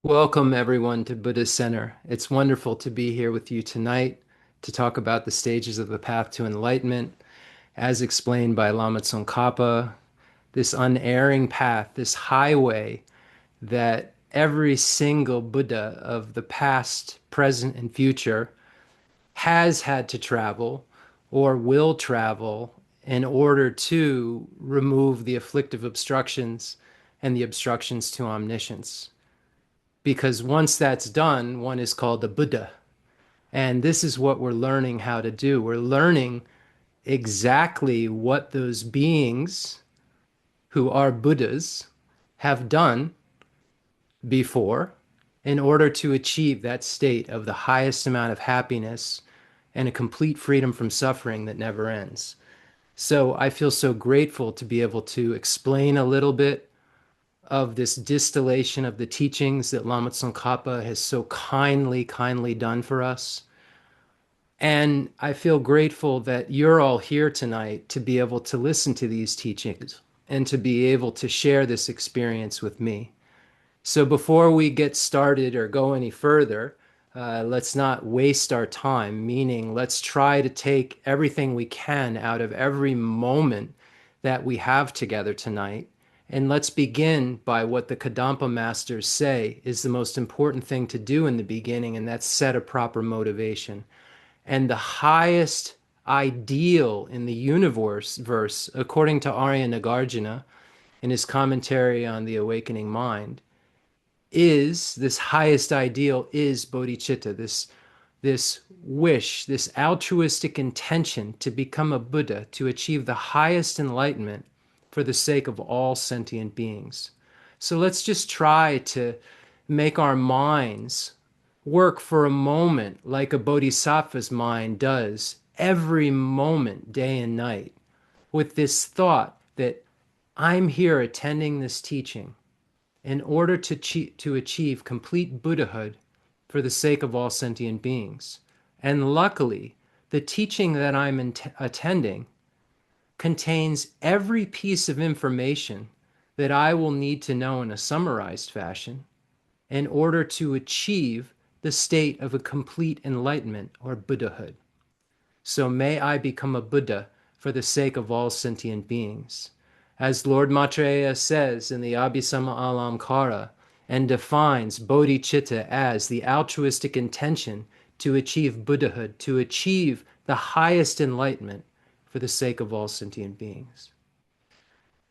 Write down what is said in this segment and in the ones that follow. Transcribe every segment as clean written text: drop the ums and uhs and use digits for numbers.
Welcome, everyone, to Buddhist Center. It's wonderful to be here with you tonight to talk about the stages of the path to enlightenment, as explained by Lama Tsongkhapa, this unerring path, this highway that every single Buddha of the past, present, and future has had to travel or will travel in order to remove the afflictive obstructions and the obstructions to omniscience. Because once that's done, one is called a Buddha. And this is what we're learning how to do. We're learning exactly what those beings who are Buddhas have done before in order to achieve that state of the highest amount of happiness and a complete freedom from suffering that never ends. So I feel so grateful to be able to explain a little bit of this distillation of the teachings that Lama Tsongkhapa has so kindly done for us. And I feel grateful that you're all here tonight to be able to listen to these teachings and to be able to share this experience with me. So before we get started or go any further, let's not waste our time, meaning let's try to take everything we can out of every moment that we have together tonight. And let's begin by what the Kadampa masters say is the most important thing to do in the beginning, and that's set a proper motivation. And the highest ideal in the universe, verse, according to Arya Nagarjuna in his commentary on the awakening mind, is this highest ideal is bodhicitta, this wish, this altruistic intention to become a Buddha, to achieve the highest enlightenment for the sake of all sentient beings. So let's just try to make our minds work for a moment like a bodhisattva's mind does every moment, day and night, with this thought that I'm here attending this teaching in order to achieve complete Buddhahood for the sake of all sentient beings. And luckily, the teaching that I'm attending contains every piece of information that I will need to know in a summarized fashion in order to achieve the state of a complete enlightenment or Buddhahood. So may I become a Buddha for the sake of all sentient beings. As Lord Maitreya says in the Abhisama Alamkara and defines bodhicitta as the altruistic intention to achieve Buddhahood, to achieve the highest enlightenment for the sake of all sentient beings.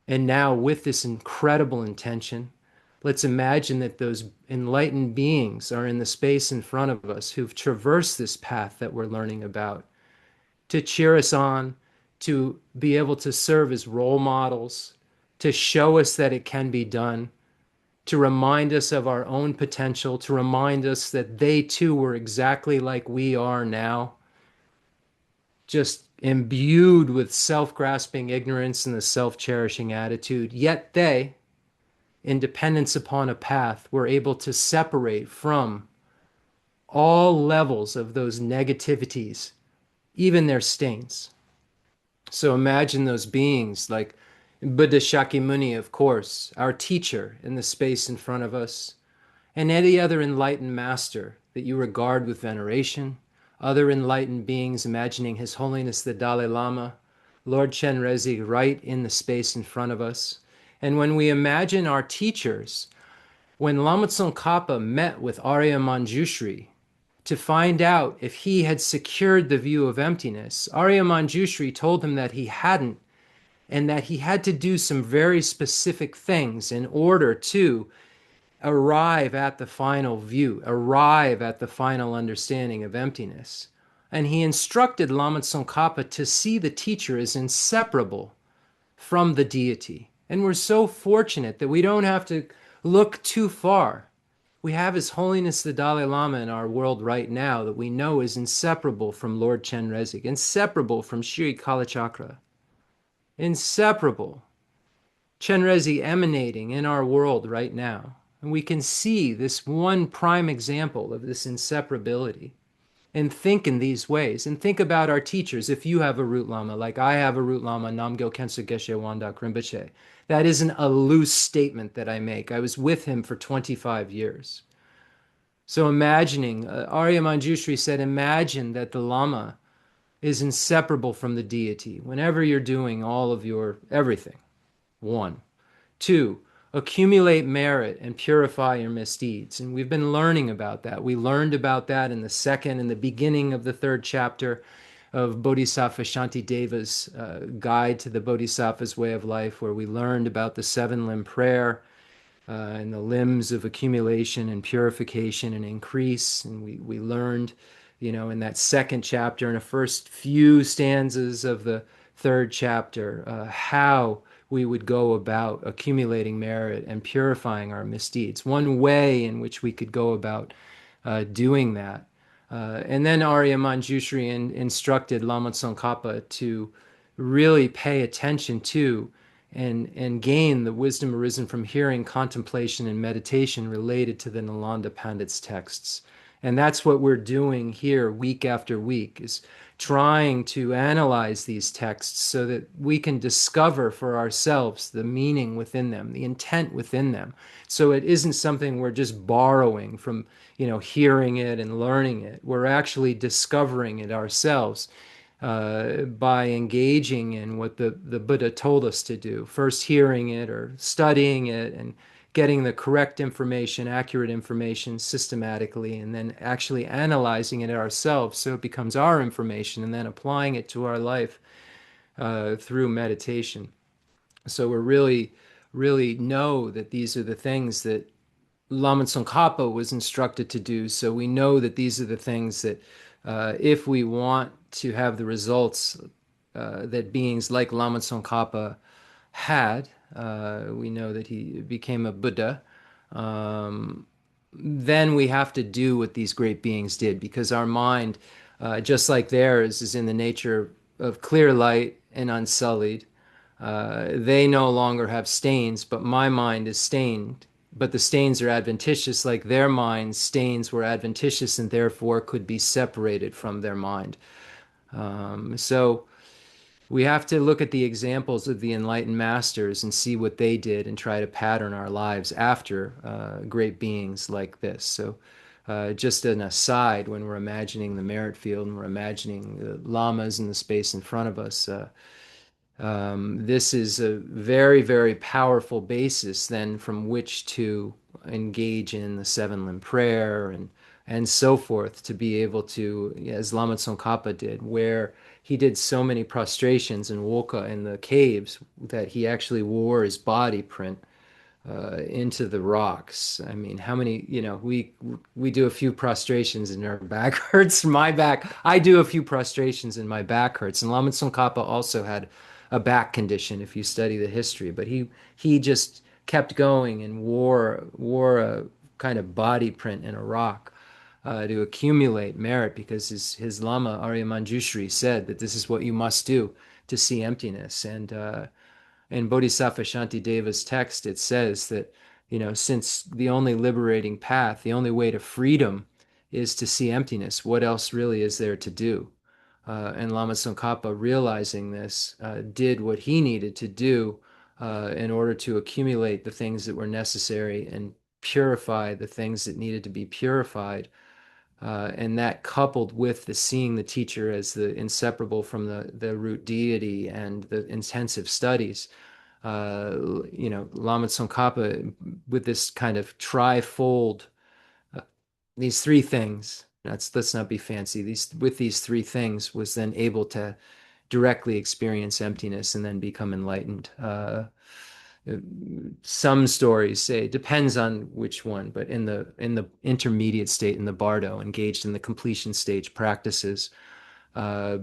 And now, with this incredible intention, let's imagine that those enlightened beings are in the space in front of us who've traversed this path that we're learning about to cheer us on, to be able to serve as role models, to show us that it can be done, to remind us of our own potential, to remind us that they too were exactly like we are now, just imbued with self-grasping ignorance and the self-cherishing attitude. Yet they, in dependence upon a path, were able to separate from all levels of those negativities, even their stains. So imagine those beings like Buddha Shakyamuni, of course, our teacher in the space in front of us, and any other enlightened master that you regard with veneration, other enlightened beings imagining His Holiness the Dalai Lama, Lord Chenrezig right in the space in front of us. And when we imagine our teachers, when Lama Tsongkhapa met with Arya Manjushri to find out if he had secured the view of emptiness, Arya Manjushri told him that he hadn't, and that he had to do some very specific things in order to arrive at the final view, arrive at the final understanding of emptiness. And he instructed Lama Tsongkhapa to see the teacher as inseparable from the deity. And we're so fortunate that we don't have to look too far. We have His Holiness the Dalai Lama in our world right now that we know is inseparable from Lord Chenrezig, inseparable from Shri Kalachakra, inseparable. Chenrezig emanating in our world right now. And we can see this one prime example of this inseparability and think in these ways. And think about our teachers. If you have a root lama, like I have a root lama, Namgyal Khensur Geshe Wangdak Rinpoche, that isn't a loose statement that I make. I was with him for 25 years. So imagining, Arya Manjushri said, imagine that the Lama is inseparable from the deity whenever you're doing all of your everything. One. Two, accumulate merit and purify your misdeeds. And we've been learning about that. We learned about that in the beginning of the third chapter of Bodhisattva Shantideva's Guide to the Bodhisattva's Way of Life, where we learned about the seven limb prayer and the limbs of accumulation and purification and increase. And we learned, in that second chapter, in the first few stanzas of the third chapter, how we would go about accumulating merit and purifying our misdeeds. One way in which we could go about doing that. And then Arya Manjushri instructed Lama Tsongkhapa to really pay attention to and gain the wisdom arisen from hearing, contemplation, and meditation related to the Nalanda Pandit's texts. And that's what we're doing here week after week, is trying to analyze these texts so that we can discover for ourselves the meaning within them, the intent within them. So it isn't something we're just borrowing from, hearing it and learning it. We're actually discovering it ourselves by engaging in what the Buddha told us to do, first hearing it or studying it and getting the correct information, accurate information systematically, and then actually analyzing it ourselves so it becomes our information, and then applying it to our life through meditation. So we're really know that these are the things that Lama Tsongkhapa was instructed to do. So we know that these are the things that if we want to have the results that beings like Lama Tsongkhapa had, we know that he became a Buddha, then we have to do what these great beings did, because our mind, just like theirs, is in the nature of clear light and unsullied. They no longer have stains, but my mind is stained. But the stains are adventitious, like their minds, stains were adventitious and therefore could be separated from their mind. So we have to look at the examples of the enlightened masters and see what they did and try to pattern our lives after great beings like this. So just an aside, when we're imagining the merit field and we're imagining the lamas in the space in front of us, this is a very, very powerful basis then from which to engage in the seven limb prayer and so forth, to be able to, as Lama Tsongkhapa did, where he did so many prostrations and woka in the caves that he actually wore his body print into the rocks. I mean, how many, we do a few prostrations and our back hurts. My back, I do a few prostrations and my back hurts. And Lama Tsongkhapa also had a back condition, if you study the history, but he just kept going and wore a kind of body print in a rock to accumulate merit, because his Lama Arya Manjushri said that this is what you must do to see emptiness. And in Bodhisattva Shantideva's text, it says that, since the only liberating path, the only way to freedom is to see emptiness, what else really is there to do? And Lama Tsongkhapa, realizing this, did what he needed to do in order to accumulate the things that were necessary and purify the things that needed to be purified. And that, coupled with the seeing the teacher as the inseparable from the root deity and the intensive studies, Lama Tsongkhapa, with this kind of trifold, these three things, let's not be fancy, with these three things, was then able to directly experience emptiness and then become enlightened. Some stories say, it depends on which one, but in the intermediate state, in the bardo, engaged in the completion stage practices,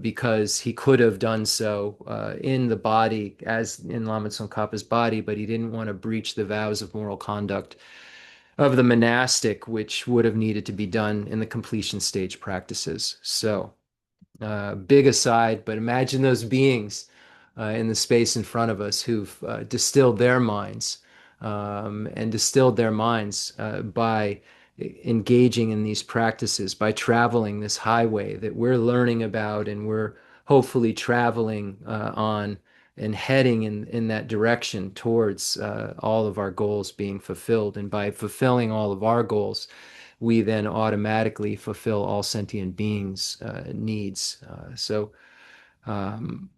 because he could have done so in the body, as in Lama Tsongkhapa's body, but he didn't want to breach the vows of moral conduct of the monastic, which would have needed to be done in the completion stage practices. So big aside, but imagine those beings in the space in front of us who've distilled their minds and distilled their minds by engaging in these practices, by traveling this highway that we're learning about and we're hopefully traveling on and heading in that direction towards all of our goals being fulfilled. And by fulfilling all of our goals, we then automatically fulfill all sentient beings' needs. Um,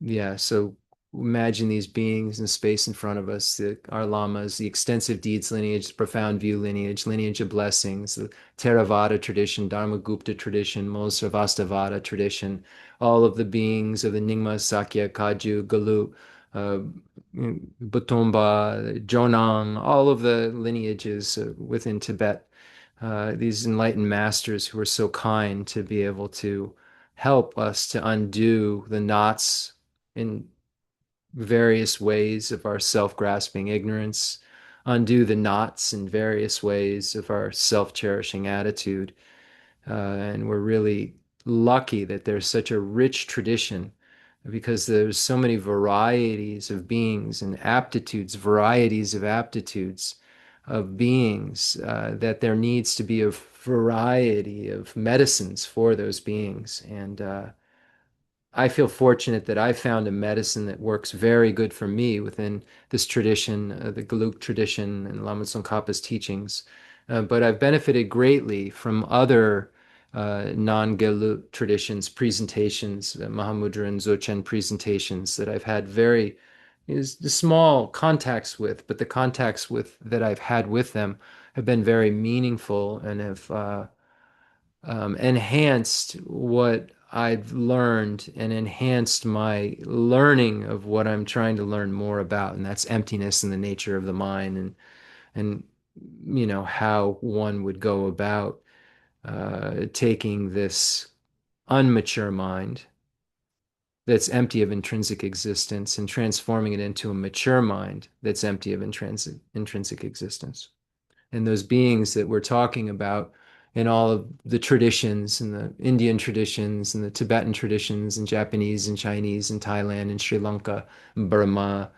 yeah, so imagine these beings in space in front of us, our lamas, the extensive deeds lineage, the profound view lineage, lineage of blessings, the Theravada tradition, Dharma Gupta tradition, Sarvastivada tradition, all of the beings of the Nyingma, Sakya, Kagyu, Galu, uh, Butomba, Jonang, all of the lineages within Tibet. These enlightened masters who were so kind to be able to help us to undo the knots in various ways of our self-grasping ignorance, undo the knots in various ways of our self-cherishing attitude. And we're really lucky that there's such a rich tradition because there's so many varieties of beings and aptitudes, varieties of aptitudes of beings, that there needs to be a variety of medicines for those beings. And I feel fortunate that I found a medicine that works very good for me within this tradition, the Gelug tradition and Lama Tsongkhapa's teachings. But I've benefited greatly from other non-Gelug traditions, presentations, Mahamudra and Dzogchen presentations that I've had very small contacts with, but the contacts with that I've had with them have been very meaningful and have enhanced what I've learned and enhanced my learning of what I'm trying to learn more about, and that's emptiness and the nature of the mind, and how one would go about taking this unmature mind that's empty of intrinsic existence and transforming it into a mature mind that's empty of intrinsic existence. And those beings that we're talking about in all of the traditions and the Indian traditions and the Tibetan traditions and Japanese and Chinese and Thailand and Sri Lanka, and Burma,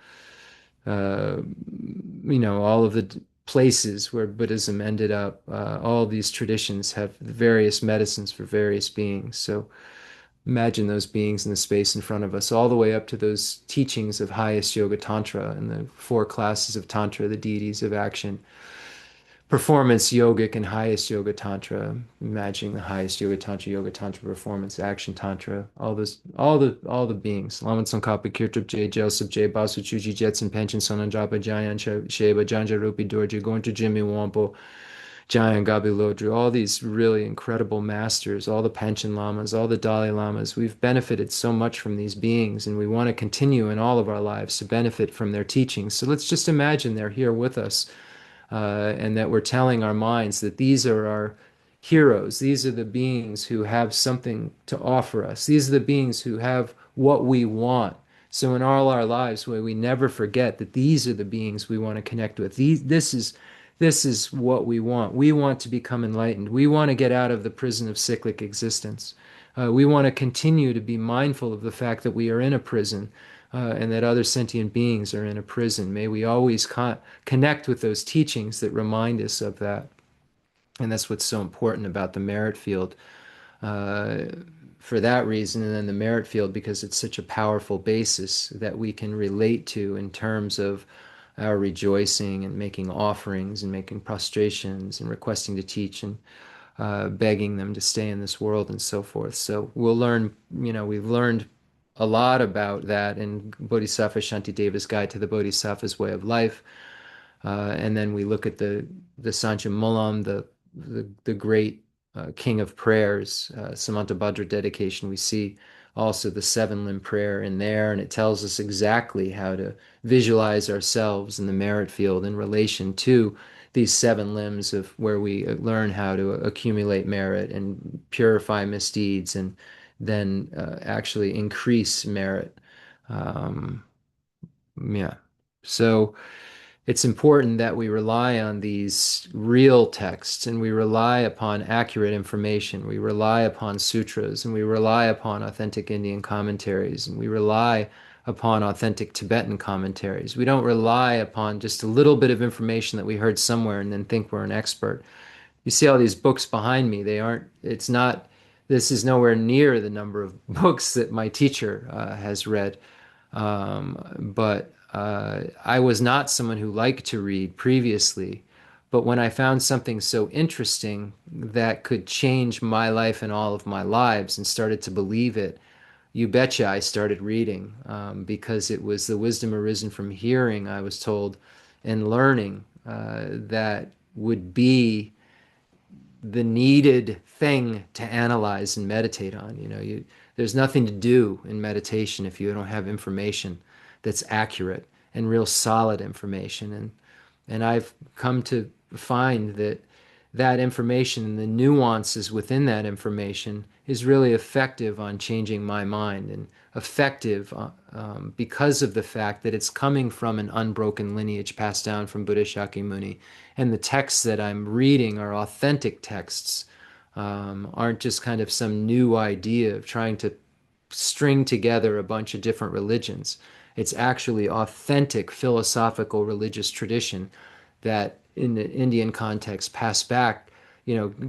uh, all of the places where Buddhism ended up, all these traditions have various medicines for various beings. So imagine those beings in the space in front of us, all the way up to those teachings of highest yoga tantra and the four classes of tantra, the deities of action, performance yogic and highest yoga tantra, imagining the highest yoga tantra performance, action tantra, all the beings. Lama Tsongkhapa, Kirtup J, Joseph J, Basu Chuji, Jetson, Pension, Sonanjapa, Jayan, Sheba, Janja Rupi, Dorji, Gonpo, Jimmy Wampo, Jayan, Gabi Lodru, all these really incredible masters, all the Pension Lamas, all the Dalai Lamas. We've benefited so much from these beings, and we want to continue in all of our lives to benefit from their teachings. So let's just imagine they're here with us, and that we're telling our minds that these are our heroes. These are the beings who have something to offer us. These are the beings who have what we want. So in all our lives, we never forget that these are the beings we want to connect with. This is what we want. We want to become enlightened. We want to get out of the prison of cyclic existence. We want to continue to be mindful of the fact that we are in a prison, and that other sentient beings are in a prison. May we always connect with those teachings that remind us of that. And that's what's so important about the merit field. Uh, for that reason, and then the merit field because it's such a powerful basis that we can relate to in terms of our rejoicing and making offerings and making prostrations and requesting to teach and begging them to stay in this world and so forth. So we'll learn, we've learned a lot about that in Bodhisattva Shantideva's Guide to the Bodhisattva's Way of Life. And then we look at the Sancha Mulam, the great king of prayers, Samantabhadra dedication. We see also the seven limb prayer in there, and it tells us exactly how to visualize ourselves in the merit field in relation to these seven limbs of where we learn how to accumulate merit and purify misdeeds and then actually increase merit. Um, yeah. So it's important that we rely on these real texts and we rely upon accurate information. We rely upon sutras and we rely upon authentic Indian commentaries and we rely upon authentic Tibetan commentaries. We don't rely upon just a little bit of information that we heard somewhere and then think we're an expert. You see all these books behind me. This is nowhere near the number of books that my teacher has read. But I was not someone who liked to read previously. But when I found something so interesting that could change my life and all of my lives and started to believe it, you betcha I started reading because it was the wisdom arisen from hearing, I was told, and learning that would be the needed thing to analyze and meditate on. There's nothing to do in meditation if you don't have information that's accurate and real solid information. And I've come to find that that information and the nuances within that information is really effective on changing my mind and effective because of the fact that it's coming from an unbroken lineage passed down from Buddha Shakyamuni. And the texts that I'm reading are authentic texts, aren't just kind of some new idea of trying to string together a bunch of different religions. It's actually authentic philosophical religious tradition that in the Indian context passed back,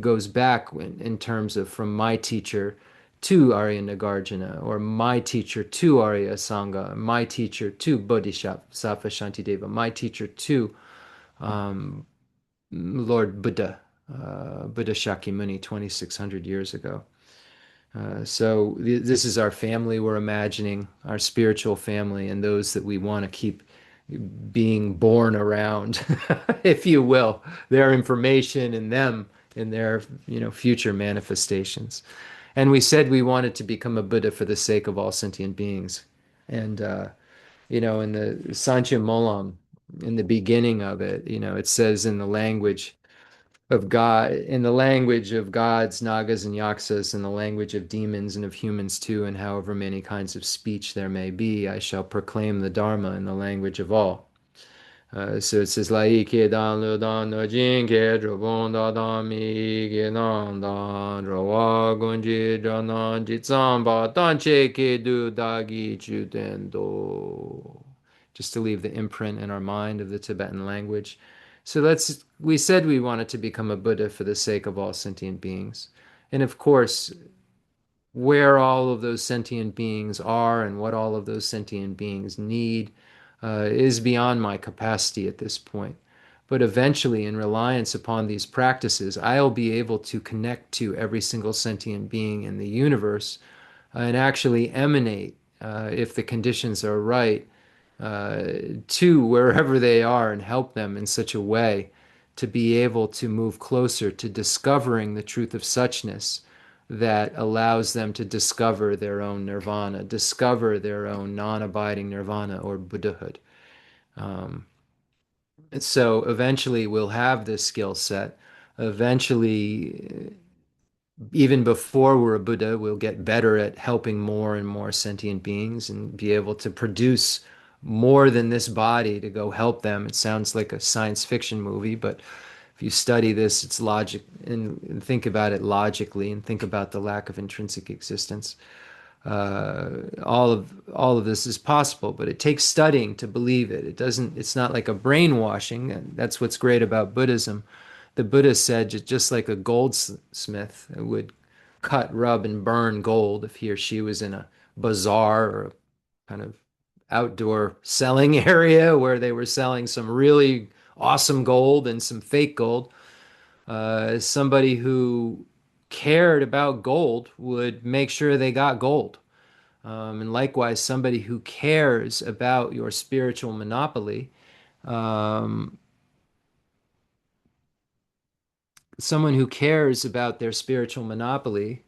goes back in terms of from my teacher to Arya Nagarjuna, or my teacher to Arya Sangha, my teacher to Bodhisattva Shantideva, my teacher to Lord Buddha, Buddha Shakyamuni 2,600 years ago. So this is our family we're imagining, our spiritual family, and those that we want to keep being born around, if you will, their information and them in their, future manifestations. And we said we wanted to become a Buddha for the sake of all sentient beings. And, in the Sanchya Molam, in the beginning of it, it says in the language of God, in the language of gods, nagas, and yaksas, in the language of demons and of humans too, and however many kinds of speech there may be, I shall proclaim the Dharma in the language of all. So it says, Lai ke dan lu dan no jin ke drobon da dan mi ke nan dan drawa gunji dranan jitsam ba dan che ke du da gi chu den do. Just to leave the imprint in our mind of the Tibetan language. So we said we wanted to become a Buddha for the sake of all sentient beings. And of course, where all of those sentient beings are and what all of those sentient beings need is beyond my capacity at this point. But eventually, in reliance upon these practices, I'll be able to connect to every single sentient being in the universe and actually emanate, if the conditions are right, to wherever they are and help them in such a way to be able to move closer to discovering the truth of suchness that allows them to discover their own nirvana, discover their own non-abiding nirvana or Buddhahood. And so eventually we'll have this skill set. Eventually, even before we're a Buddha, we'll get better at helping more and more sentient beings and be able to produce more than this body to go help them. It sounds like a science fiction movie, but if you study this, it's logic and think about it logically and think about the lack of intrinsic existence. All of this is possible, but it takes studying to believe it. It's not like a brainwashing. And that's what's great about Buddhism. The Buddha said just like a goldsmith would cut, rub, and burn gold if he or she was in a bazaar or a kind of outdoor selling area where they were selling some really awesome gold and some fake gold. Somebody who cared about gold would make sure they got gold. And likewise, somebody who cares about your spiritual monopoly, um, someone who cares about their spiritual monopoly,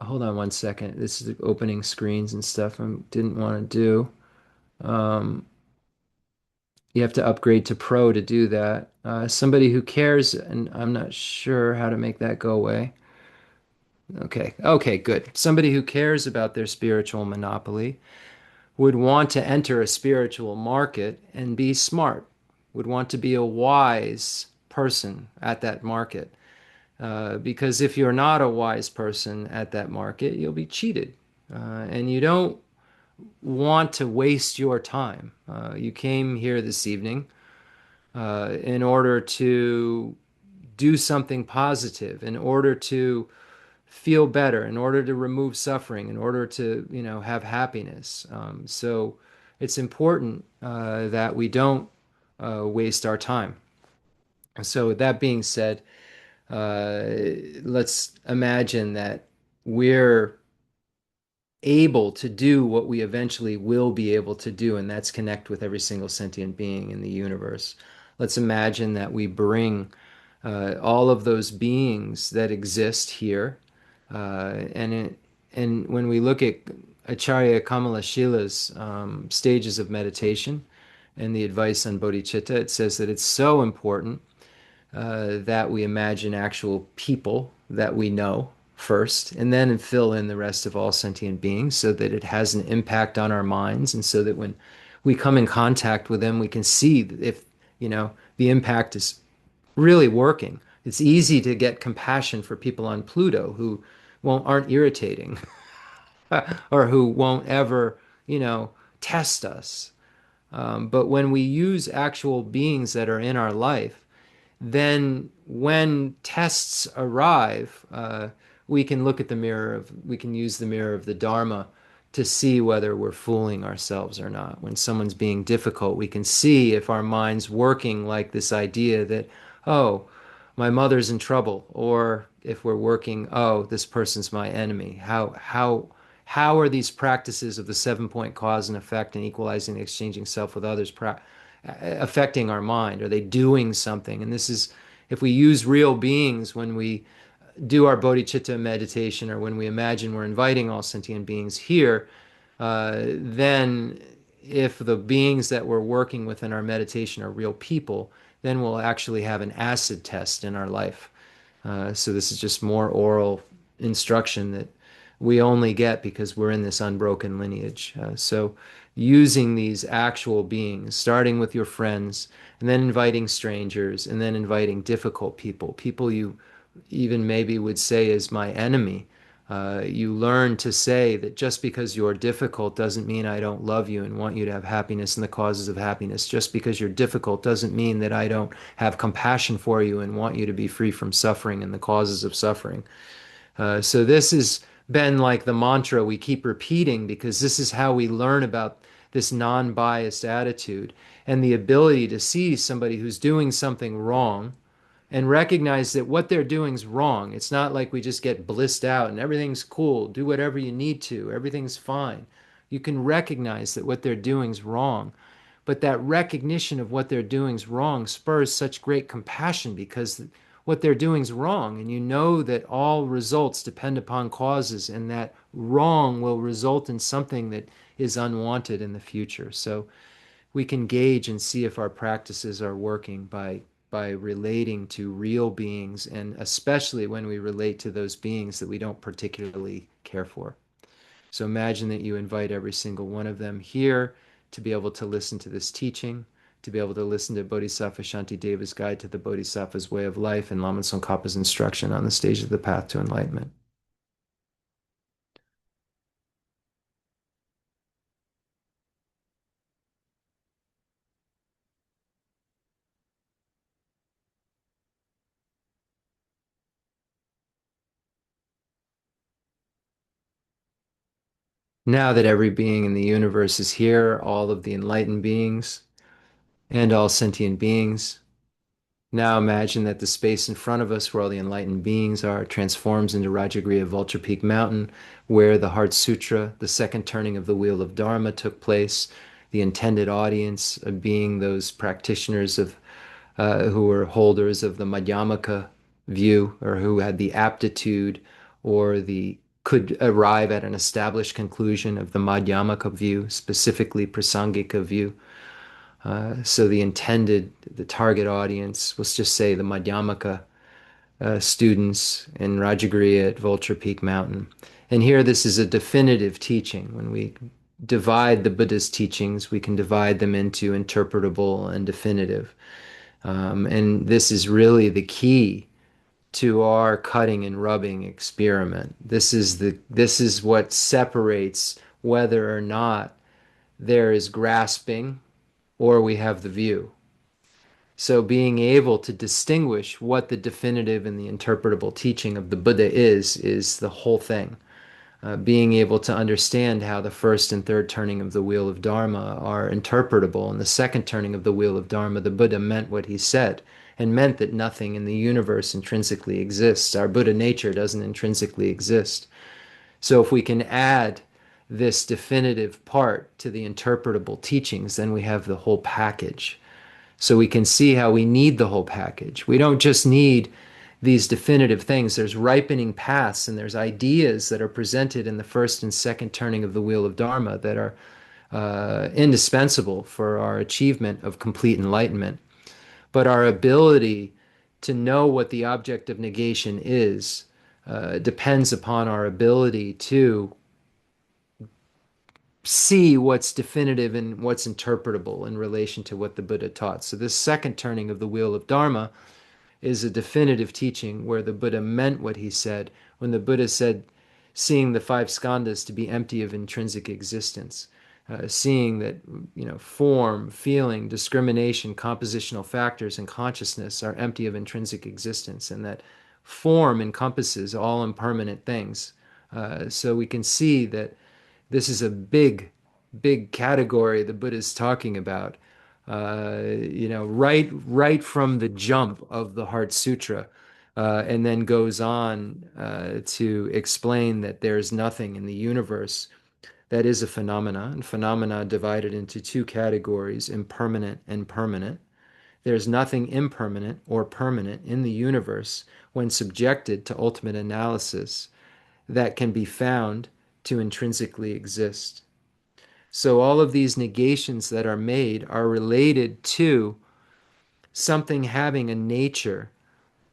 hold on one second. This is opening screens and stuff I didn't want to do. Um, you have to upgrade to Pro to do that. Somebody who cares, and I'm not sure how to make that go away. Okay, good. Somebody who cares about their spiritual monopoly would want to enter a spiritual market and be smart, would want to be a wise person at that market. Because if you're not a wise person at that market, you'll be cheated. And you don't want to waste your time. You came here this evening in order to do something positive, in order to feel better, in order to remove suffering, in order to, have happiness. So it's important that we don't waste our time. So with that being said, uh, let's imagine that we're able to do what we eventually will be able to do, and that's connect with every single sentient being in the universe. Let's imagine that we bring all of those beings that exist here, and when we look at Acharya Kamalashila's stages of meditation and the advice on bodhicitta, it says that it's so important that we imagine actual people that we know first, and then fill in the rest of all sentient beings so that it has an impact on our minds, and so that when we come in contact with them, we can see if, the impact is really working. It's easy to get compassion for people on Pluto who aren't irritating or who won't ever, test us. But when we use actual beings that are in our life, then when tests arrive, we can look at we can use the mirror of the Dharma to see whether we're fooling ourselves or not. When someone's being difficult, we can see if our mind's working like this idea that, oh, my mother's in trouble, or if we're working, oh, this person's my enemy. How are these practices of the 7 point cause and effect and equalizing and exchanging self with others affecting our mind? Are they doing something? And this is, if we use real beings when we do our bodhicitta meditation, or when we imagine we're inviting all sentient beings here, then if the beings that we're working with in our meditation are real people, then we'll actually have an acid test in our life. So this is just more oral instruction that we only get because we're in this unbroken lineage. So using these actual beings, starting with your friends, and then inviting strangers, and then inviting difficult people, people you even maybe would say is my enemy. You learn to say that just because you're difficult doesn't mean I don't love you and want you to have happiness and the causes of happiness. Just because you're difficult doesn't mean that I don't have compassion for you and want you to be free from suffering and the causes of suffering. So this has been like the mantra we keep repeating, because this is how we learn about this non-biased attitude and the ability to see somebody who's doing something wrong and recognize that what they're doing is wrong. It's not like we just get blissed out and everything's cool, do whatever you need to, everything's fine. You can recognize that what they're doing is wrong. But that recognition of what they're doing is wrong spurs such great compassion, because what they're doing is wrong. And you know that all results depend upon causes, and that wrong will result in something that is unwanted in the future. So we can gauge and see if our practices are working by relating to real beings, and especially when we relate to those beings that we don't particularly care for. So imagine that you invite every single one of them here to be able to listen to this teaching, to be able to listen to Bodhisattva Shantideva's guide to the Bodhisattva's way of life, and Lama Tsongkhapa's instruction on the stage of the path to enlightenment. Now that every being in the universe is here, all of the enlightened beings and all sentient beings, now imagine that the space in front of us where all the enlightened beings are transforms into Rajagriha Vulture Peak Mountain, where the Heart Sutra, the second turning of the Wheel of Dharma, took place. The intended audience being those practitioners who were holders of the Madhyamaka view, or who had the aptitude or the could arrive at an established conclusion of the Madhyamaka view, specifically Prasangika view. So the target audience, let's just say the Madhyamaka students in Rajagriha at Vulture Peak Mountain. And here, this is a definitive teaching. When we divide the Buddha's teachings, we can divide them into interpretable and definitive. And this is really the key to our cutting and rubbing experiment. This is what separates whether or not there is grasping or we have the view. So being able to distinguish what the definitive and the interpretable teaching of the Buddha is the whole thing. Being able to understand how the first and third turning of the wheel of Dharma are interpretable, and the second turning of the wheel of Dharma, the Buddha meant what he said, and meant that nothing in the universe intrinsically exists. Our Buddha nature doesn't intrinsically exist. So if we can add this definitive part to the interpretable teachings, then we have the whole package. So we can see how we need the whole package. We don't just need these definitive things. There's ripening paths and there's ideas that are presented in the first and second turning of the wheel of Dharma that are indispensable for our achievement of complete enlightenment. But our ability to know what the object of negation is depends upon our ability to see what's definitive and what's interpretable in relation to what the Buddha taught. So this second turning of the wheel of Dharma is a definitive teaching where the Buddha meant what he said when the Buddha said, seeing the five skandhas to be empty of intrinsic existence, seeing that form, feeling, discrimination, compositional factors, and consciousness are empty of intrinsic existence, and that form encompasses all impermanent things. So we can see that this is a big, big category the Buddha is talking about. Right from the jump of the Heart Sutra, and then goes on to explain that there's nothing in the universe that is a phenomena, and phenomena divided into two categories, impermanent and permanent. There's nothing impermanent or permanent in the universe when subjected to ultimate analysis that can be found to intrinsically exist. So all of these negations that are made are related to something having a nature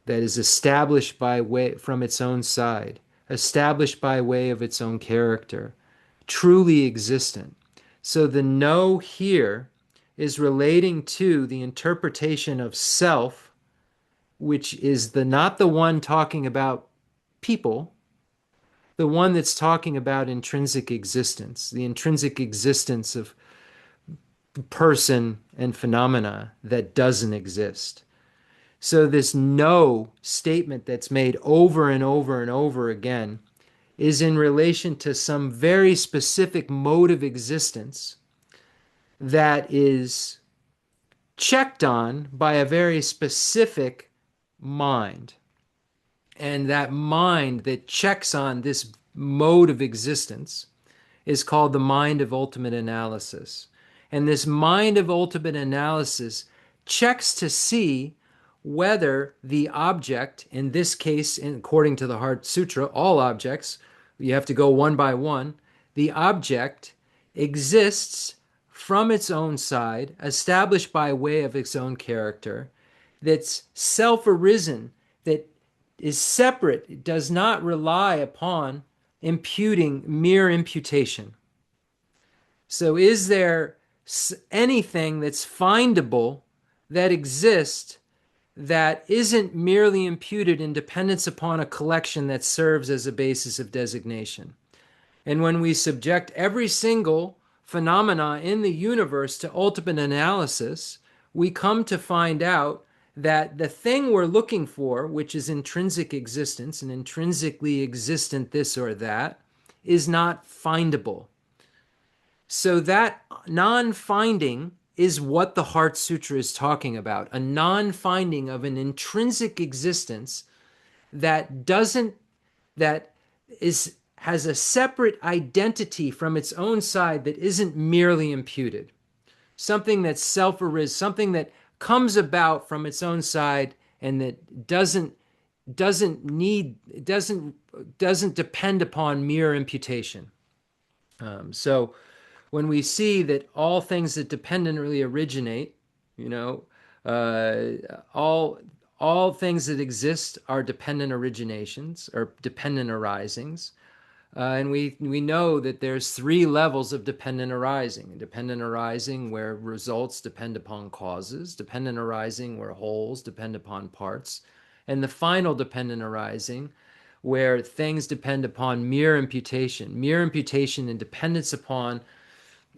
that is established by way from its own side, established by way of its own character, truly existent. So the no here is relating to the interpretation of self, which is not the one talking about people, the one that's talking about intrinsic existence, the intrinsic existence of person and phenomena that doesn't exist. So this no statement that's made over and over and over again is in relation to some very specific mode of existence that is checked on by a very specific mind. And that mind that checks on this mode of existence is called the mind of ultimate analysis. And this mind of ultimate analysis checks to see whether the object, in this case, according to the Heart Sutra, all objects, you have to go one by one, the object exists from its own side, established by way of its own character, that's self-arisen, that is separate, it does not rely upon imputing mere imputation. So is there anything that's findable that exists that isn't merely imputed in dependence upon a collection that serves as a basis of designation? And when we subject every single phenomena in the universe to ultimate analysis, we come to find out that the thing we're looking for, which is intrinsic existence, and intrinsically existent this or that, is not findable. So that non-finding is what the Heart Sutra is talking about, a non-finding of an intrinsic existence that has a separate identity from its own side that isn't merely imputed. Something that's self-arisen, something that comes about from its own side and that doesn't depend upon mere imputation. So when we see that all things that dependently originate, all things that exist are dependent originations or dependent arisings. And we know that there's three levels of dependent arising. Dependent arising where results depend upon causes, dependent arising where wholes depend upon parts, and the final dependent arising where things depend upon mere imputation and dependence upon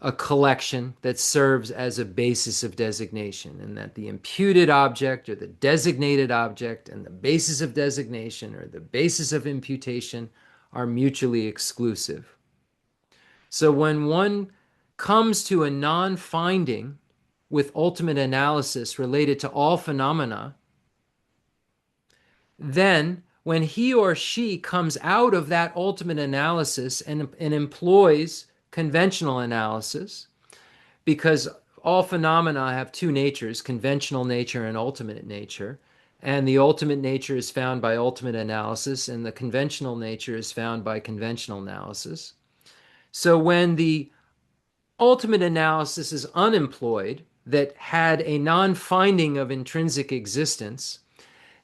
a collection that serves as a basis of designation, and that the imputed object or the designated object and the basis of designation or the basis of imputation are mutually exclusive. So when one comes to a non-finding with ultimate analysis related to all phenomena, then when he or she comes out of that ultimate analysis and employs conventional analysis, because all phenomena have two natures, conventional nature and ultimate nature. And the ultimate nature is found by ultimate analysis, and the conventional nature is found by conventional analysis. So when the ultimate analysis is unemployed, that had a non-finding of intrinsic existence,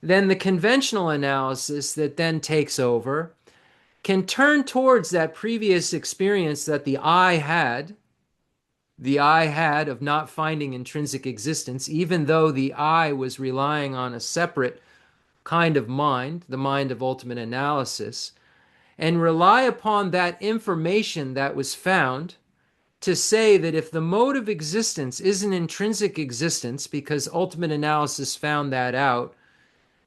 then the conventional analysis that then takes over can turn towards that previous experience that the I had of not finding intrinsic existence, even though the I was relying on a separate kind of mind, the mind of ultimate analysis, and rely upon that information that was found to say that if the mode of existence is an intrinsic existence, because ultimate analysis found that out,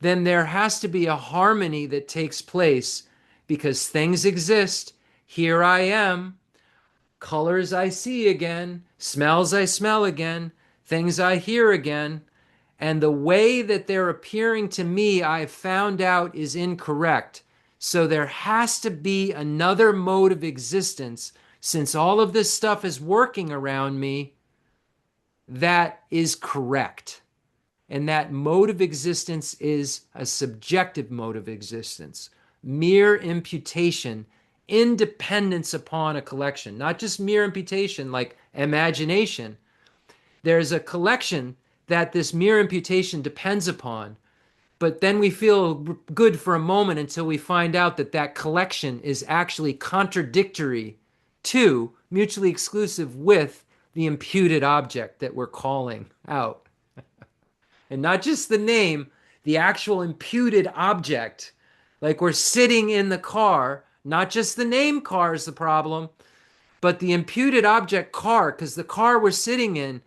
then there has to be a harmony that takes place because things exist. Here I am. Colors I see again, smells I smell again, things I hear again, and the way that they're appearing to me, I've found out is incorrect. So there has to be another mode of existence, since all of this stuff is working around me, that is correct. And that mode of existence is a subjective mode of existence, mere imputation, independence upon a collection, not just mere imputation like imagination. There's a collection that this mere imputation depends upon, but then we feel good for a moment until we find out that that collection is actually contradictory to, mutually exclusive with, the imputed object that we're calling out. And not just the name, the actual imputed object. Like we're sitting in the car, not just the name car is the problem, but the imputed object car, because the car we're sitting in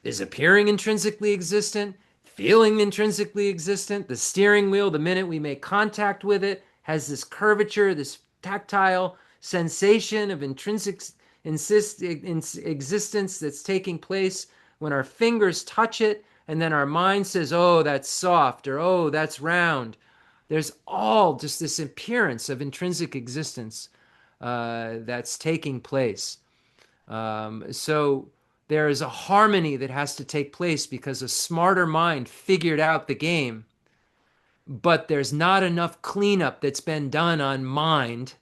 is appearing intrinsically existent, feeling intrinsically existent. The steering wheel, the minute we make contact with it, has this curvature, this tactile sensation of intrinsic existence that's taking place when our fingers touch it, and then our mind says, oh, that's soft, or oh, that's round. There's all just this appearance of intrinsic existence that's taking place. So there is a harmony that has to take place because a smarter mind figured out the game, but there's not enough cleanup that's been done on mind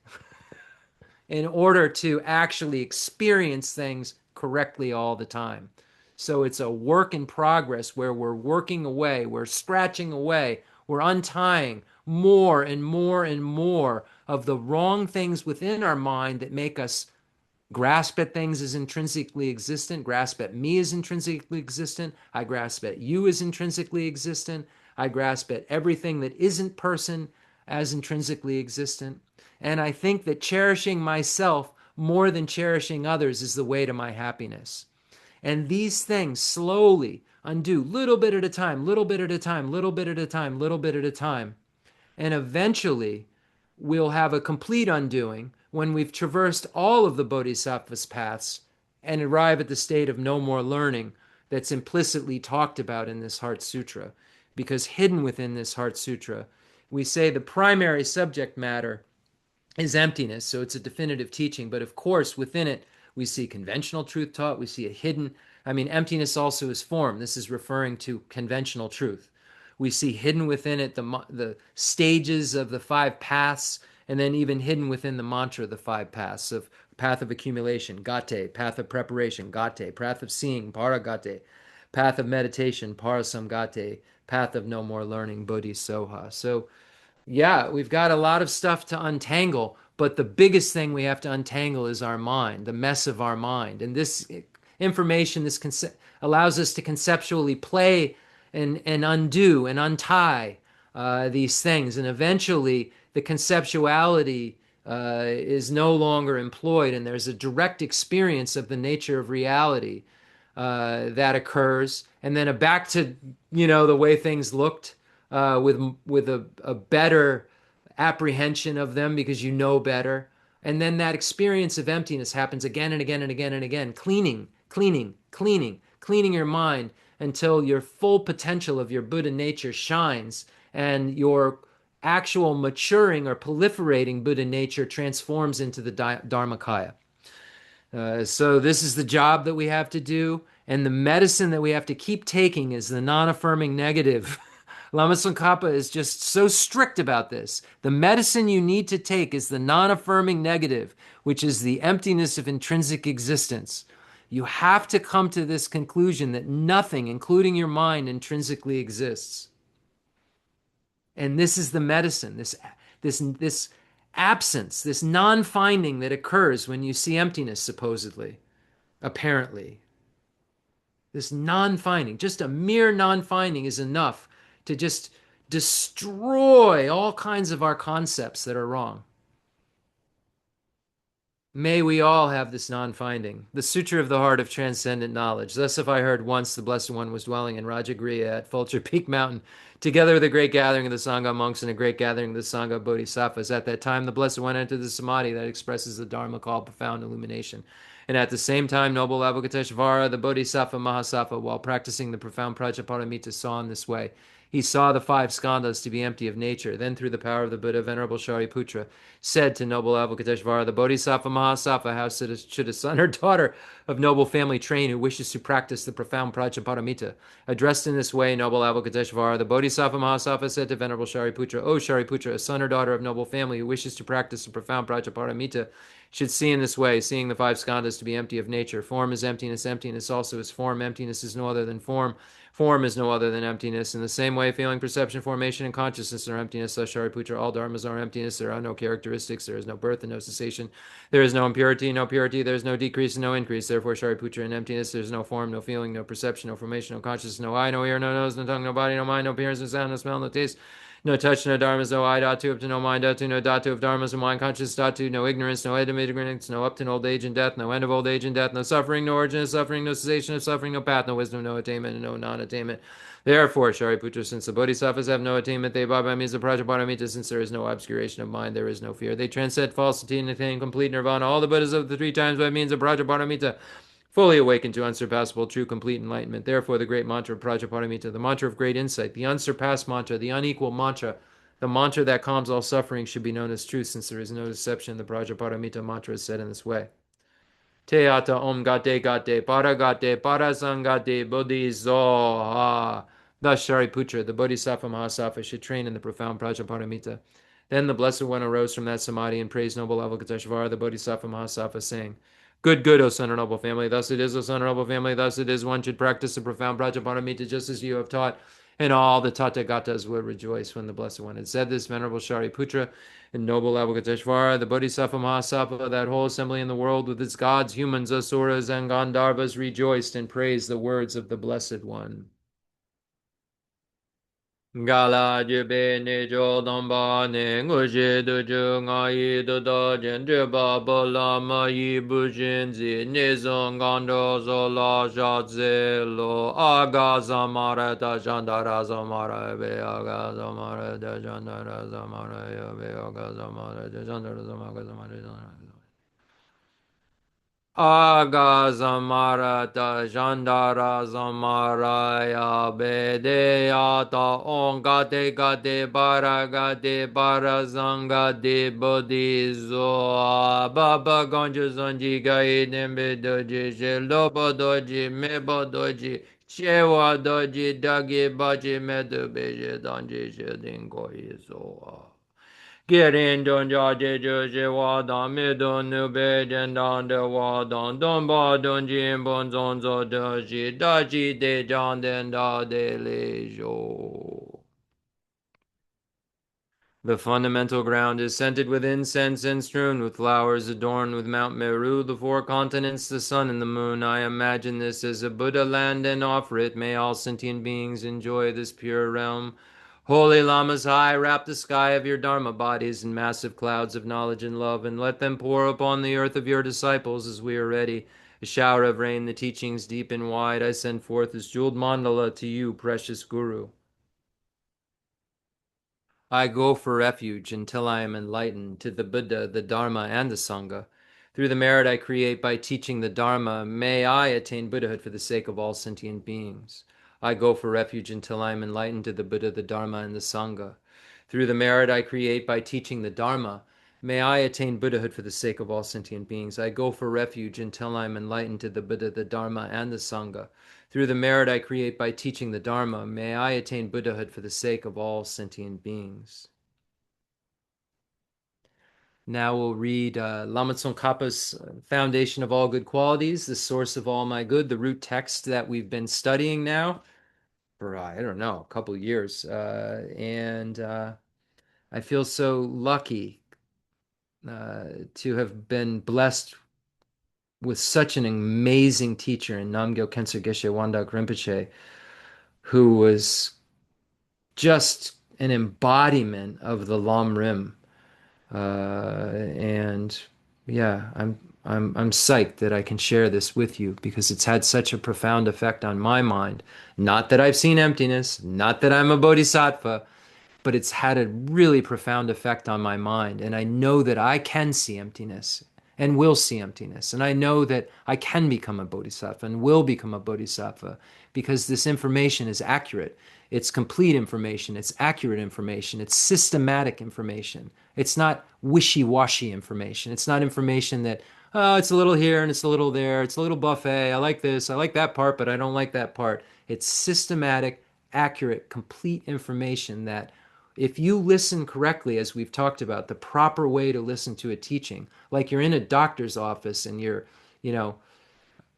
in order to actually experience things correctly all the time. So it's a work in progress where we're working away, we're scratching away, we're untying more and more and more of the wrong things within our mind that make us grasp at things as intrinsically existent, grasp at me as intrinsically existent, I grasp at you as intrinsically existent, I grasp at everything that isn't person as intrinsically existent. And I think that cherishing myself more than cherishing others is the way to my happiness. And these things slowly undo, little bit at a time, little bit at a time, little bit at a time, little bit at a time. And eventually, we'll have a complete undoing when we've traversed all of the Bodhisattva's paths and arrive at the state of no more learning that's implicitly talked about in this Heart Sutra. Because hidden within this Heart Sutra, we say the primary subject matter is emptiness, so it's a definitive teaching. But of course, within it, we see conventional truth taught, we see a hidden, emptiness also is form. This is referring to conventional truth. We see hidden within it the stages of the five paths, and then even hidden within the mantra, the five paths of path of accumulation, gate, path of preparation, gate, path of seeing, paragate, path of meditation, parasamgate, path of no more learning, bodhisoha. So yeah, we've got a lot of stuff to untangle, but the biggest thing we have to untangle is our mind, the mess of our mind. And this information, allows us to conceptually play and undo and untie these things. And eventually, the conceptuality is no longer employed, and there's a direct experience of the nature of reality that occurs. And then back to, the way things looked with a better apprehension of them because you know better. And then that experience of emptiness happens again and again and again and again, cleaning your mind until your full potential of your Buddha nature shines and your actual maturing or proliferating Buddha nature transforms into the Dharmakaya. So this is the job that we have to do, and the medicine that we have to keep taking is the non-affirming negative. Lama Tsongkhapa is just so strict about this. The medicine you need to take is the non-affirming negative, which is the emptiness of intrinsic existence. You have to come to this conclusion that nothing, including your mind, intrinsically exists. And this is the medicine, this absence, this non-finding that occurs when you see emptiness, supposedly, apparently. This non-finding, just a mere non-finding is enough to just destroy all kinds of our concepts that are wrong. May we all have this non-finding. The Sutra of the Heart of Transcendent Knowledge. Thus have I heard once the Blessed One was dwelling in Rajagriha at Fulcher Peak Mountain, together with a great gathering of the Sangha monks and a great gathering of the Sangha Bodhisattvas. At that time, the Blessed One entered the Samadhi that expresses the Dharma called profound illumination. And at the same time, noble Avalokiteshvara, the Bodhisattva Mahasattva, while practicing the profound Prajaparamita, saw in this way. He saw the five skandhas to be empty of nature. Then, through the power of the Buddha, Venerable Shariputra said to noble Avalokiteshvara, the Bodhisattva Mahasattva, how should a son or daughter of noble family train who wishes to practice the profound Prajaparamita? Addressed in this way, noble Avalokiteshvara, the Bodhisattva Mahasattva said to Venerable Shariputra, O Shariputra, a son or daughter of noble family who wishes to practice the profound Prajaparamita should see in this way, seeing the five skandhas to be empty of nature. Form is emptiness, emptiness also is form. Emptiness is no other than form. Form is no other than emptiness. In the same way, feeling, perception, formation, and consciousness are emptiness. Thus, Shariputra, all dharmas are emptiness. There are no characteristics. There is no birth and no cessation. There is no impurity, no purity. There is no decrease and no increase. Therefore, Shariputra, in emptiness, there is no form, no feeling, no perception, no formation, no consciousness, no eye, no ear, no nose, no tongue, no body, no mind, no appearance, no sound, no smell, no taste. No touch, no dharmas, no I dhatu, up to no mind dhatu, no dhatu of dharmas, no mind conscious dhatu, no ignorance, no end of ignorance, no up to old age and death, no end of old age and death, no suffering, no origin of suffering, no cessation of suffering, no path, no wisdom, no attainment, and no non-attainment. Therefore, Shariputra, since the Bodhisattvas have no attainment, they abide by means of Prajaparamita, since there is no obscuration of mind, there is no fear. They transcend falsity and attain complete nirvana. All the Buddhas of the three times by means of Prajaparamita fully awakened to unsurpassable, true, complete enlightenment. Therefore, the great mantra of Prajaparamita, the mantra of great insight, the unsurpassed mantra, the unequal mantra, the mantra that calms all suffering should be known as truth, since there is no deception. The Prajaparamita mantra is said in this way. Te ata om gate gate paragate parasangate bodhizoha. Thus, Shariputra, the Bodhisattva Mahasattva, should train in the profound Prajaparamita. Then the Blessed One arose from that samadhi and praised noble Avalokiteshvara, the Bodhisattva Mahasattva, saying, Good, good, O son of noble family. Thus it is, O son of noble family. Thus it is. One should practice the profound Prajaparamita just as you have taught. And all the Tathagatas would rejoice when the Blessed One had said this. Venerable Shariputra and noble Avalokiteshvara, the Bodhisattva Mahasattva, that whole assembly in the world with its gods, humans, asuras, and Gandharvas rejoiced and praised the words of the Blessed One. Gala jibe ne jo damba ne nguje du ju nga yi du da jen je ba ba la ma yi bu jin zi ne zong gando zo la ja ze lo aga zamara da jandara zamara be aga zamara da jandara zamara ya be aga zamara da jandara zamara Agha zamara ta jandara zamara ya bedeyata on gate gate bara zanga de bodhizo baba gonja zanji gai nembe doji shelobo doji mebo doji chewa doji dagi baji medu beje danji shedin goizo. Get in, don't judge, judge, wadan, midon, nube, den, dan, de, wadan, don, ba, don, jim, bon, zon, zo, doji, daji, de, jan, den, da, de, le, jo. The fundamental ground is scented with incense and strewn with flowers, adorned with Mount Meru, the four continents, the sun and the moon. I imagine this as a Buddha land and offer it. May all sentient beings enjoy this pure realm. Holy Lamas high, wrap the sky of your Dharma bodies in massive clouds of knowledge and love, and let them pour upon the earth of your disciples as we are ready. A shower of rain, the teachings deep and wide, I send forth this jeweled mandala to you, precious Guru. I go for refuge until I am enlightened to the Buddha, the Dharma, and the Sangha. Through the merit I create by teaching the Dharma, may I attain Buddhahood for the sake of all sentient beings. I go for refuge until I am enlightened to the Buddha, the Dharma, and the Sangha. Through the merit I create by teaching the Dharma, may I attain Buddhahood for the sake of all sentient beings. I go for refuge until I'm enlightened to the Buddha, the Dharma, and the Sangha. Through the merit I create by teaching the Dharma, may I attain Buddhahood for the sake of all sentient beings. Now we'll read Lama Tsongkhapa's Foundation of All Good Qualities, the source of all my good, the root text that we've been studying now for, I don't know, a couple of years. And I feel so lucky to have been blessed with such an amazing teacher in Namgyal Khensur Geshe Wangdak Rinpoche, who was just an embodiment of the Lam Rim. And yeah, I'm psyched that I can share this with you because it's had such a profound effect on my mind. Not that I've seen emptiness, not that I'm a bodhisattva, but it's had a really profound effect on my mind. And I know that I can see emptiness and will see emptiness. And I know that I can become a bodhisattva and will become a bodhisattva because this information is accurate. It's complete information. It's accurate information. It's systematic information. It's not wishy-washy information. It's not information that, oh, it's a little here and it's a little there. It's a little buffet. I like this. I like that part, but I don't like that part. It's systematic, accurate, complete information that if you listen correctly, as we've talked about, the proper way to listen to a teaching, like you're in a doctor's office and you're, you know,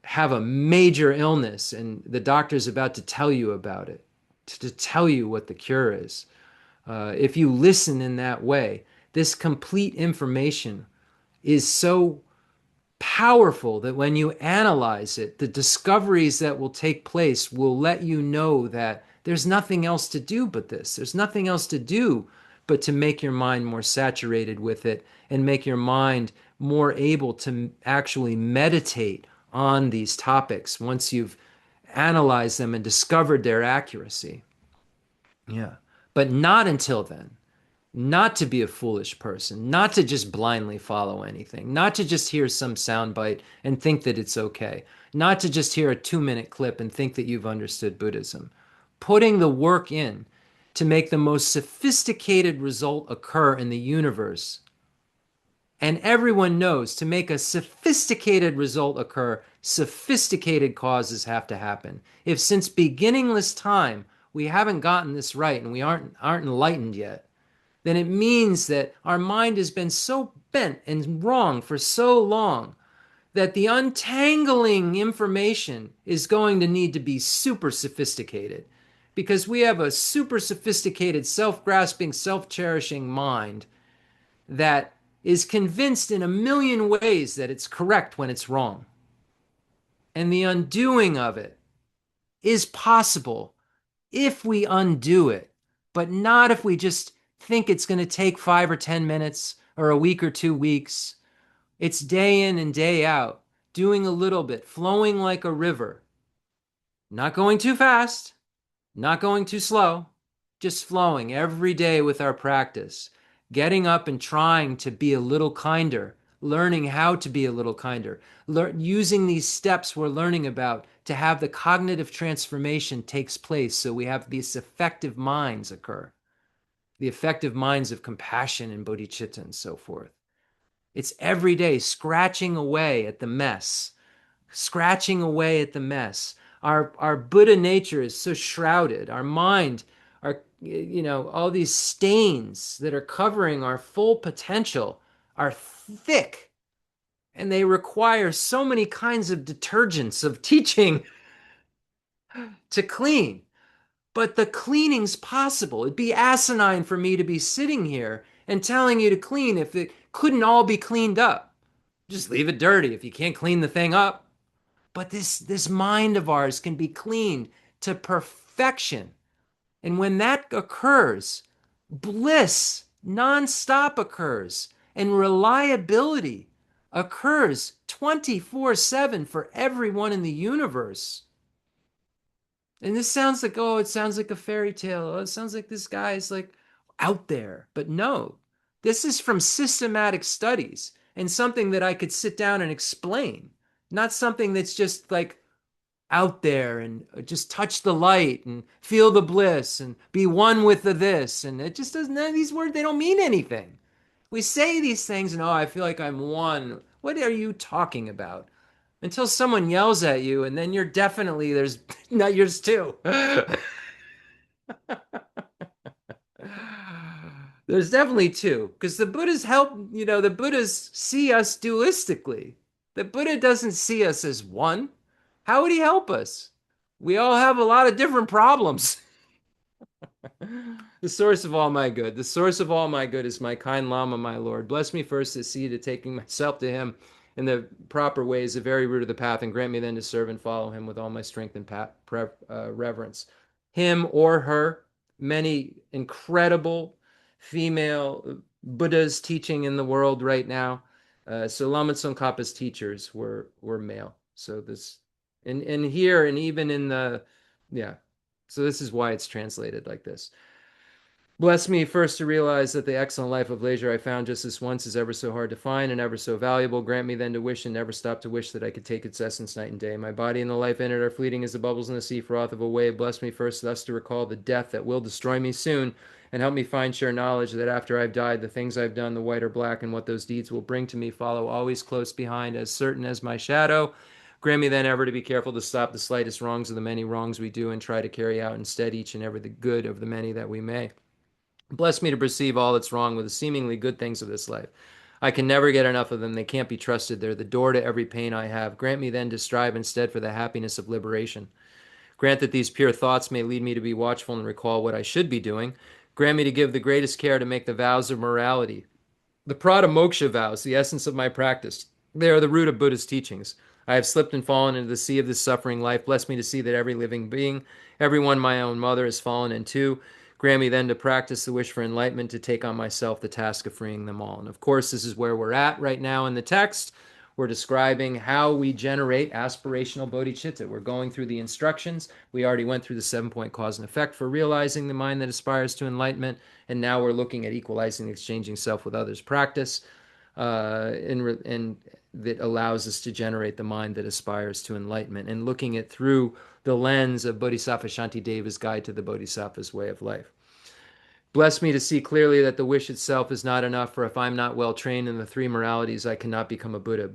have a major illness and the doctor's about to tell you about it, to tell you what the cure is. If you listen in that way, this complete information is so powerful that when you analyze it, the discoveries that will take place will let you know that there's nothing else to do but this. There's nothing else to do but to make your mind more saturated with it and make your mind more able to actually meditate on these topics once you've analyzed them and discovered their accuracy. Yeah. But not until then. Not to be a foolish person, not to just blindly follow anything, not to just hear some soundbite and think that it's okay, not to just hear a 2-minute clip and think that you've understood Buddhism. Putting the work in to make the most sophisticated result occur in the universe. And everyone knows to make a sophisticated result occur, sophisticated causes have to happen. If since beginningless time we haven't gotten this right and we aren't enlightened yet, then it means that our mind has been so bent and wrong for so long that the untangling information is going to need to be super sophisticated because we have a super sophisticated, self-grasping, self-cherishing mind that is convinced in a million ways that it's correct when it's wrong. And the undoing of it is possible if we undo it, but not if we just think it's going to take 5 or 10 minutes or a week or 2 weeks. It's day in and day out, doing a little bit, flowing like a river, not going too fast, not going too slow, just flowing every day with our practice, getting up and trying to be a little kinder, learning how to be a little kinder, using these steps we're learning about to have the cognitive transformation takes place so we have these effective minds occur. The effective minds of compassion and bodhicitta and so forth. It's every day scratching away at the mess, scratching away at the mess. Our Buddha nature is so shrouded. Our mind, all these stains that are covering our full potential are thick and they require so many kinds of detergents of teaching to clean. But the cleaning's possible. It'd be asinine for me to be sitting here and telling you to clean if it couldn't all be cleaned up. Just leave it dirty if you can't clean the thing up. But this mind of ours can be cleaned to perfection. And when that occurs, bliss nonstop occurs and reliability occurs 24/7 for everyone in the universe. And this sounds like, oh, it sounds like a fairy tale. Oh, it sounds like this guy is like out there. But no, this is from systematic studies and something that I could sit down and explain, not something that's just like out there and just touch the light and feel the bliss and be one with the this. And it just doesn't, none of these words, they don't mean anything. We say these things and, oh, I feel like I'm one. What are you talking about? Until someone yells at you, and then you're definitely, there's not yours too. There's definitely two, because the Buddhas help, the Buddhas see us dualistically. The Buddha doesn't see us as one. How would he help us? We all have a lot of different problems. The source of all my good. The source of all my good is my kind Lama, my Lord. Bless me first to see to taking myself to him in the proper ways, the very root of the path, and grant me then to serve and follow him with all my strength and reverence. Him or her, many incredible female Buddhas teaching in the world right now. So Lama Tsongkhapa's teachers were male. So this, and here, and even in the, yeah. So this is why it's translated like this. Bless me first to realize that the excellent life of leisure I found just this once is ever so hard to find and ever so valuable. Grant me then to wish and never stop to wish that I could take its essence night and day. My body and the life in it are fleeting as the bubbles in the sea froth of a wave. Bless me first thus to recall the death that will destroy me soon, and help me find sure knowledge that after I've died, the things I've done, the white or black, and what those deeds will bring to me, follow always close behind, as certain as my shadow. Grant me then ever to be careful to stop the slightest wrongs of the many wrongs we do, and try to carry out instead each and every the good of the many that we may. Bless me to perceive all that's wrong with the seemingly good things of this life. I can never get enough of them. They can't be trusted. They're the door to every pain I have. Grant me then to strive instead for the happiness of liberation. Grant that these pure thoughts may lead me to be watchful and recall what I should be doing. Grant me to give the greatest care to make the vows of morality, the Pradamoksha vows, the essence of my practice. They are the root of Buddha's teachings. I have slipped and fallen into the sea of this suffering life. Bless me to see that every living being, everyone my own mother, has fallen into. Grant me then to practice the wish for enlightenment, to take on myself the task of freeing them all. And of course, this is where we're at right now in the text. We're describing how we generate aspirational bodhicitta. We're going through the instructions. We already went through the 7-point cause and effect for realizing the mind that aspires to enlightenment. And now we're looking at equalizing and exchanging self with others practice, and that allows us to generate the mind that aspires to enlightenment, and looking at through the lens of Bodhisattva Shantideva's Guide to the Bodhisattva's Way of Life. Bless me to see clearly that the wish itself is not enough, for if I'm not well trained in the three moralities, I cannot become a Buddha.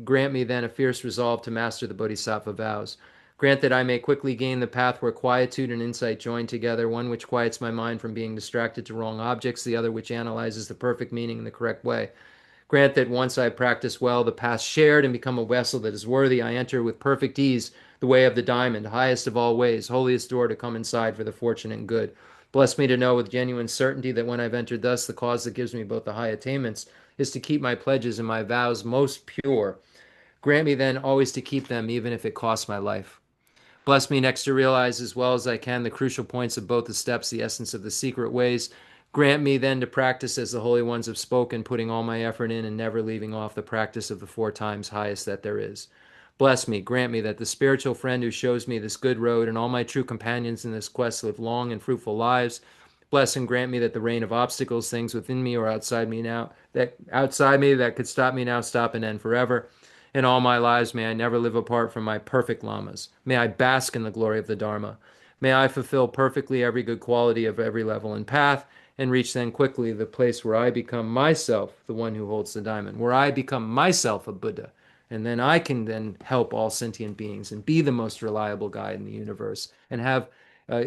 Grant me then a fierce resolve to master the Bodhisattva vows. Grant that I may quickly gain the path where quietude and insight join together, one which quiets my mind from being distracted to wrong objects, the other which analyzes the perfect meaning in the correct way. Grant that once I practice well the path shared and become a vessel that is worthy, I enter with perfect ease the way of the diamond, highest of all ways, holiest door to come inside for the fortunate and good. Bless me to know with genuine certainty that when I've entered thus, the cause that gives me both the high attainments is to keep my pledges and my vows most pure. Grant me then always to keep them, even if it costs my life. Bless me next to realize as well as I can the crucial points of both the steps, the essence of the secret ways. Grant me then to practice as the holy ones have spoken, putting all my effort in and never leaving off the practice of the 4 times highest that there is. Bless me, grant me that the spiritual friend who shows me this good road and all my true companions in this quest live long and fruitful lives. Bless and grant me that the rain of obstacles, things within me or outside me now, that outside me that could stop me now, stop and end forever. In all my lives, may I never live apart from my perfect lamas. May I bask in the glory of the Dharma. May I fulfill perfectly every good quality of every level and path, and reach then quickly the place where I become myself the one who holds the diamond, where I become myself a Buddha. And then I can then help all sentient beings and be the most reliable guide in the universe, and have uh,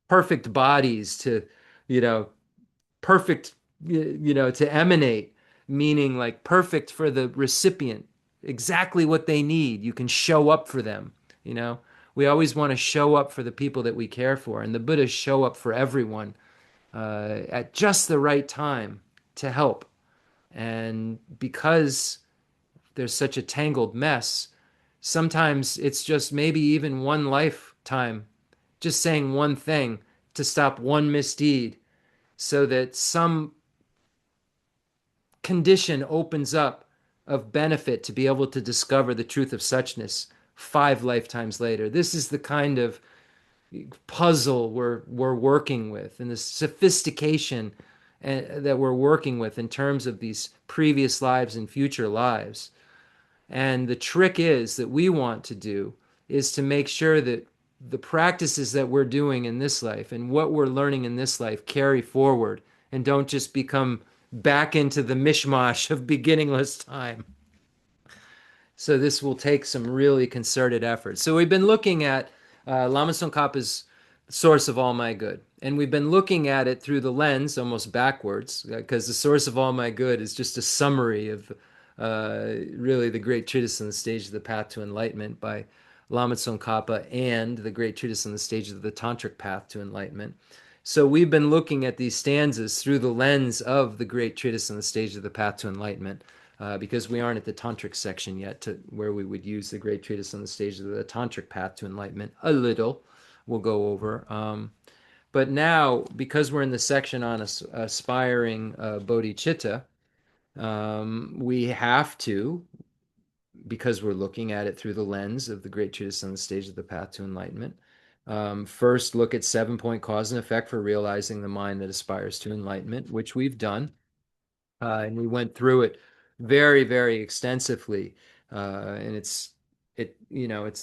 perfect bodies to, you know, perfect, to emanate, meaning like perfect for the recipient, exactly what they need. You can show up for them, you know. We always want to show up for the people that we care for, and the Buddhas show up for everyone at just the right time to help. And because there's such a tangled mess, sometimes it's just maybe even one lifetime, just saying one thing to stop one misdeed, so that some condition opens up of benefit to be able to discover the truth of suchness 5 lifetimes later. This is the kind of puzzle we're working with, and the sophistication that we're working with in terms of these previous lives and future lives. And the trick is that we want to do is to make sure that the practices that we're doing in this life and what we're learning in this life carry forward and don't just become back into the mishmash of beginningless time. So this will take some really concerted effort. So we've been looking at Lama Tsongkhapa's source of all my good. And we've been looking at it through the lens, almost backwards, because the source of all my good is just a summary of really the great treatise on the stage of the path to enlightenment by Lama Tsongkhapa and the great treatise on the stage of the tantric path to enlightenment. So we've been looking at these stanzas through the lens of the great treatise on the stage of the path to enlightenment. Because we aren't at the tantric section yet to where we would use the great treatise on the stage of the tantric path to enlightenment. A little we'll go over. But now, because we're in the section on aspiring bodhicitta, we have to, because we're looking at it through the lens of the great treatise on the stage of the path to enlightenment, first look at 7-point cause and effect for realizing the mind that aspires to enlightenment, which we've done. And we went through it very, very extensively. And it's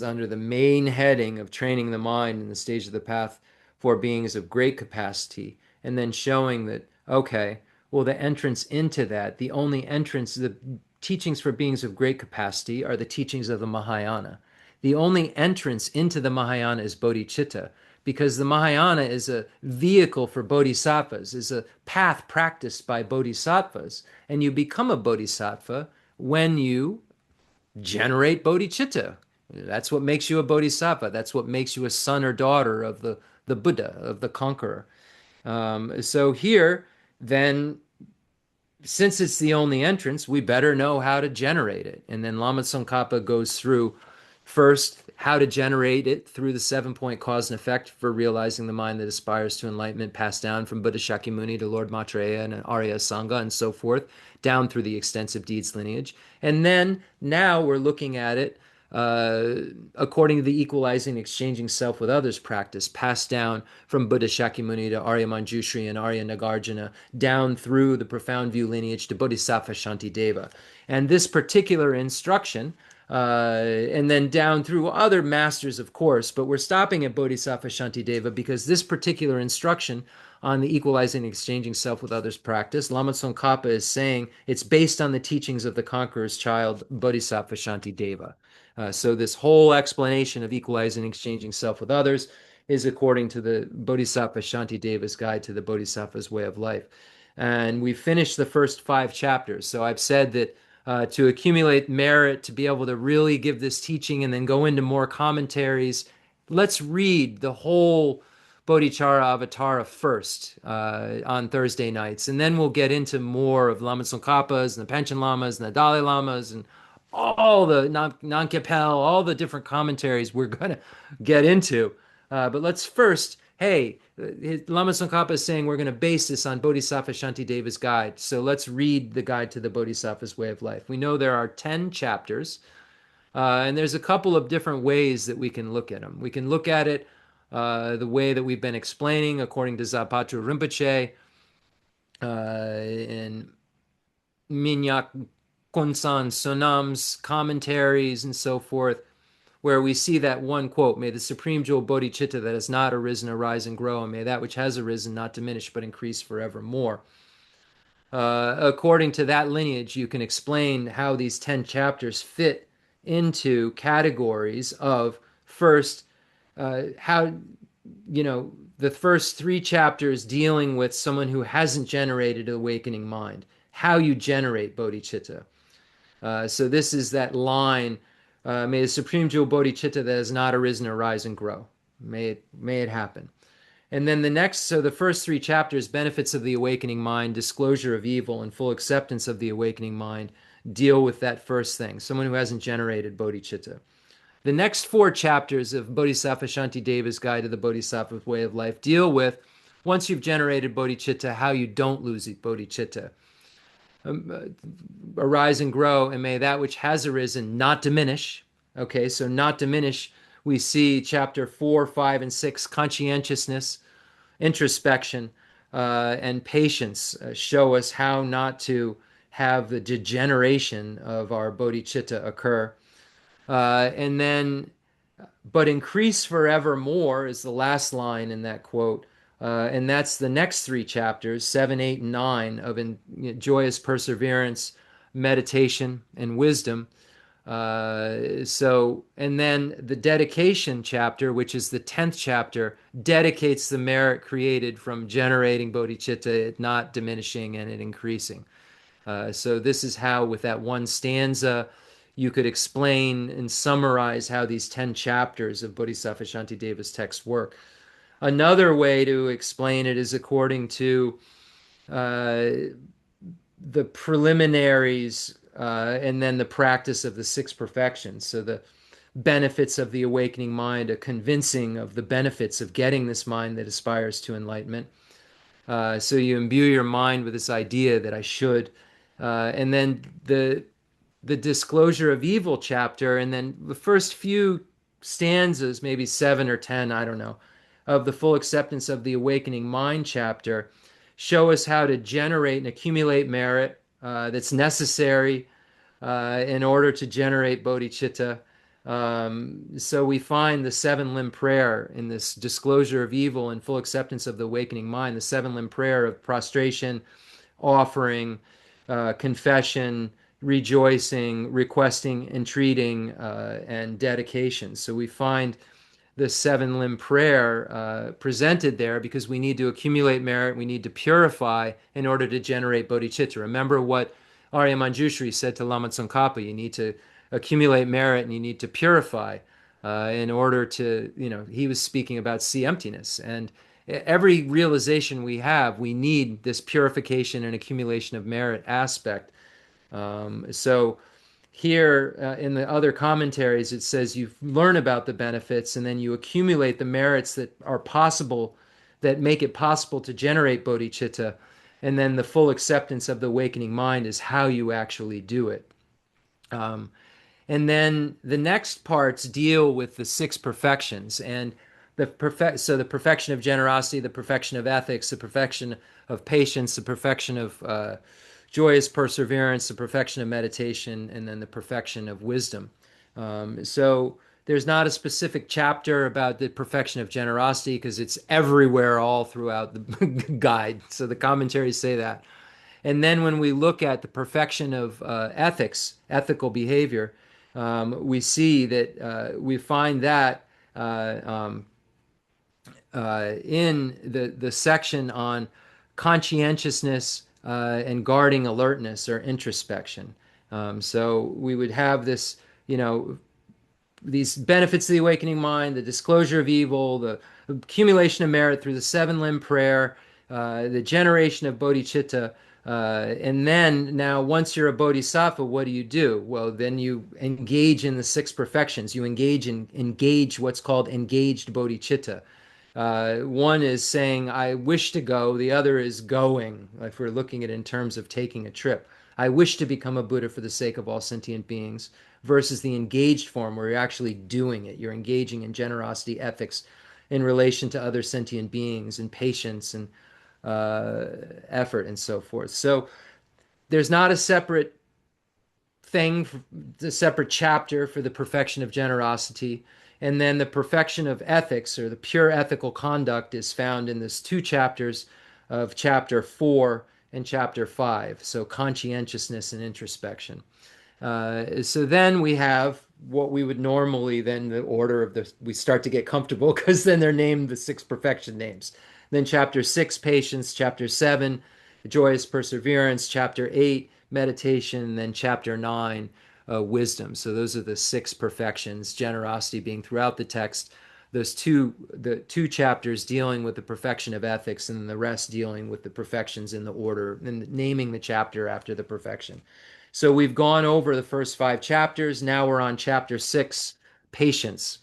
under the main heading of training the mind in the stage of the path for beings of great capacity, and then showing that, okay, well, the entrance into that, the only entrance, the teachings for beings of great capacity are the teachings of the Mahayana. The only entrance into the Mahayana is bodhicitta, because the Mahayana is a vehicle for bodhisattvas, is a path practiced by bodhisattvas, and you become a bodhisattva when you generate bodhicitta. That's what makes you a bodhisattva. That's what makes you a son or daughter of the Buddha, of the conqueror. So here, then, since it's the only entrance, we better know how to generate it. And then Lama Tsongkhapa goes through first how to generate it through the 7-point cause and effect for realizing the mind that aspires to enlightenment, passed down from Buddha Shakyamuni to Lord Maitreya and Arya Sangha and so forth, down through the extensive deeds lineage. And then now we're looking at it according to the equalizing, exchanging self with others practice, passed down from Buddha Shakyamuni to Arya Manjushri and Arya Nagarjuna, down through the profound view lineage to Bodhisattva Shantideva. And this particular instruction, and then down through other masters, of course, but we're stopping at Bodhisattva Shantideva because this particular instruction on the equalizing and exchanging self with others practice, Lama Tsongkhapa is saying it's based on the teachings of the conqueror's child, Bodhisattva Shantideva. So this whole explanation of equalizing and exchanging self with others is according to the Bodhisattva Shantideva's Guide to the Bodhisattva's Way of Life. And we finished the first 5 chapters. So I've said that to accumulate merit, to be able to really give this teaching and then go into more commentaries, let's read the whole Bodhicharya Avatara first on Thursday nights. And then we'll get into more of Lama Tsongkhapa's and the Panchen Lamas and the Dalai Lamas and all the Namgyal, all the different commentaries we're going to get into. But let's first, hey, Lama Tsongkhapa is saying we're going to base this on Bodhisattva Shantideva's Guide. So let's read the Guide to the Bodhisattva's Way of Life. We know there are 10 chapters, and there's a couple of different ways that we can look at them. We can look at it the way that we've been explaining according to Zapatu Rinpoche in Minyak Konsan Sonam's commentaries and so forth, where we see that one quote, may the supreme jewel bodhicitta that has not arisen arise and grow, and may that which has arisen not diminish but increase forevermore. According to that lineage, you can explain how these 10 chapters fit into categories of first, how, the first 3 chapters dealing with someone who hasn't generated an awakening mind, how you generate bodhicitta. So this is that line, may the supreme jewel bodhicitta that has not arisen arise and grow. May it happen. And then the first 3 chapters, benefits of the awakening mind, disclosure of evil, and full acceptance of the awakening mind, deal with that first thing, someone who hasn't generated bodhicitta. The next 4 chapters of Bodhisattva Shantideva's Guide to the Bodhisattva's Way of Life deal with, once you've generated bodhicitta, how you don't lose bodhicitta. Arise and grow, and may that which has arisen not diminish. Okay, so not diminish, we see chapter 4, 5, and 6, conscientiousness, introspection, and patience show us how not to have the degeneration of our bodhicitta occur. And then but increase forevermore is the last line in that quote. And that's the next three chapters, 7, 8, and 9, of joyous perseverance, meditation, and wisdom. And then the dedication chapter, which is the 10th chapter, dedicates the merit created from generating bodhicitta, it not diminishing and it increasing. So this is how, with that one stanza, you could explain and summarize how these 10 chapters of Bodhisattva Shantideva's text work. Another way to explain it is according to uh, the preliminaries and then the practice of the six perfections. So the benefits of the awakening mind, a convincing of the benefits of getting this mind that aspires to enlightenment. So you imbue your mind with this idea that I should. And then the disclosure of evil chapter, and then the first few stanzas, maybe 7 or 10, I don't know, of the full acceptance of the awakening mind chapter, show us how to generate and accumulate merit that's necessary in order to generate bodhicitta. So we find the seven limb prayer in this disclosure of evil and full acceptance of the awakening mind, the seven limb prayer of prostration, offering, confession, rejoicing, requesting, entreating, and dedication. So we find the seven limb prayer presented there because we need to accumulate merit, we need to purify in order to generate bodhicitta. Remember what Arya Manjushri said to Lama Tsongkhapa: you need to accumulate merit and you need to purify in order to, he was speaking about see emptiness. And every realization we have, we need this purification and accumulation of merit aspect. So here in the other commentaries, it says you learn about the benefits and then you accumulate the merits that are possible, that make it possible to generate bodhicitta. And then the full acceptance of the awakening mind is how you actually do it. And then the next parts deal with the six perfections and the perfection of generosity, the perfection of ethics, the perfection of patience, the perfection of joyous perseverance, the perfection of meditation, and then the perfection of wisdom. So there's not a specific chapter about the perfection of generosity because it's everywhere all throughout the guide. So the commentaries say that. And then when we look at the perfection of ethics, ethical behavior, we see that we find that in the section on conscientiousness and guarding alertness or introspection. So we would have this, these benefits of the awakening mind, the disclosure of evil, the accumulation of merit through the seven limb prayer, the generation of bodhicitta. And then now, once you're a bodhisattva, what do? Well, then you engage in the six perfections. You engage what's called engaged bodhicitta. One is saying, I wish to go. The other is going, if we're looking at it in terms of taking a trip. I wish to become a Buddha for the sake of all sentient beings, versus the engaged form where you're actually doing it. You're engaging in generosity, ethics in relation to other sentient beings, and patience and effort and so forth. So there's not a separate thing, the separate chapter for the perfection of generosity. And then the perfection of ethics, or the pure ethical conduct, is found in this two chapters of chapter 4 and chapter 5. So conscientiousness and introspection. So then we have what we would normally, then the order of we start to get comfortable because then they're named the six perfection names. Then chapter 6, patience, chapter 7, joyous perseverance, chapter 8, meditation, and then chapter 9, wisdom. So those are the six perfections, generosity being throughout the text. The two chapters dealing with the perfection of ethics, and the rest dealing with the perfections in the order, and naming the chapter after the perfection. So we've gone over the first 5 chapters. Now we're on chapter 6, patience.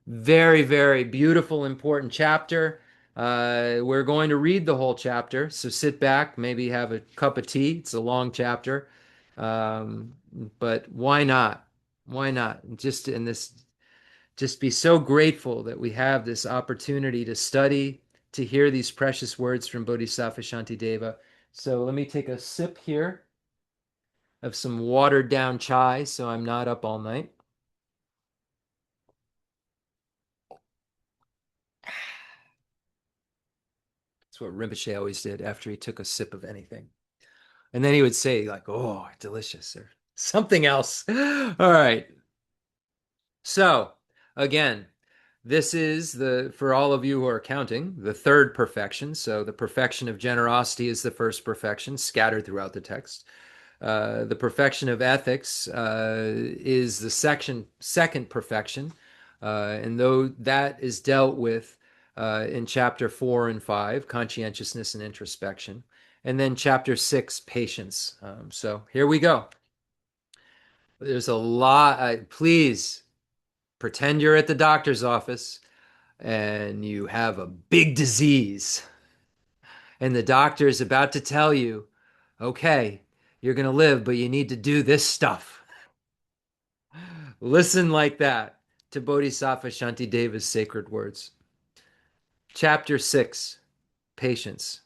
Very, very beautiful, important chapter. We're going to read the whole chapter, so sit back, maybe have a cup of tea. It's a long chapter, but why not? Why not? Just be so grateful that we have this opportunity to study, to hear these precious words from Bodhisattva Shantideva. So let me take a sip here of some watered down chai so I'm not up all night. That's what Rinpoche always did after he took a sip of anything. And then he would say, like, oh, delicious, or something else. All right. So, again, this is for all of you who are counting, the third perfection. So, the perfection of generosity is the first perfection, scattered throughout the text. The perfection of ethics is the second perfection. And though that is dealt with in chapter 4 and 5, conscientiousness and introspection. And then chapter 6, patience. So here we go. There's a lot. Please pretend you're at the doctor's office and you have a big disease. And the doctor is about to tell you, okay, you're going to live, but you need to do this stuff. Listen like that to Bodhisattva Shantideva's sacred words. Chapter 6, Patience.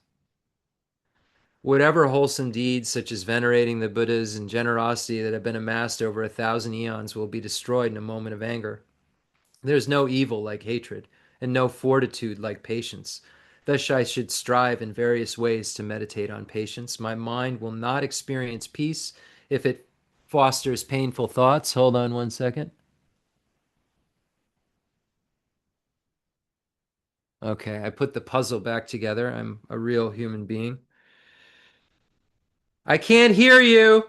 Whatever wholesome deeds, such as venerating the Buddhas and generosity that have been amassed over 1,000 eons, will be destroyed in a moment of anger. There's no evil like hatred, and no fortitude like patience. Thus I should strive in various ways to meditate on patience. My mind will not experience peace if it fosters painful thoughts. Hold on one second. Okay, I put the puzzle back together. I'm a real human being. I can't hear you.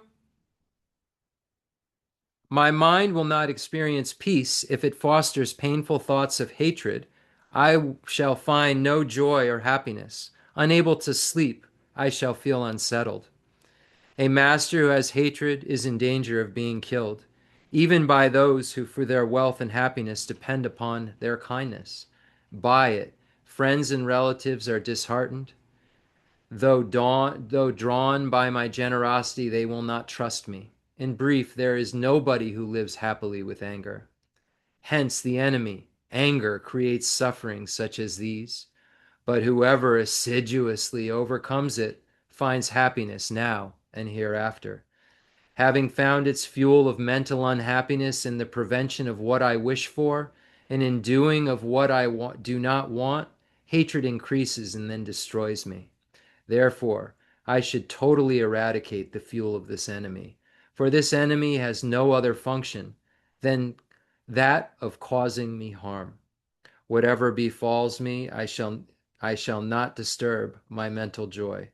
My mind will not experience peace if it fosters painful thoughts of hatred. I shall find no joy or happiness. Unable to sleep, I shall feel unsettled. A master who has hatred is in danger of being killed, even by those who for their wealth and happiness depend upon their kindness. By it, friends and relatives are disheartened. Though drawn by my generosity, they will not trust me. In brief, there is nobody who lives happily with anger. Hence, the enemy, anger, creates suffering such as these. But whoever assiduously overcomes it finds happiness now and hereafter. Having found its fuel of mental unhappiness in the prevention of what I wish for, and in doing of what I do not want, hatred increases and then destroys me. Therefore, I should totally eradicate the fuel of this enemy, for this enemy has no other function than that of causing me harm. Whatever befalls me, I shall not disturb my mental joy.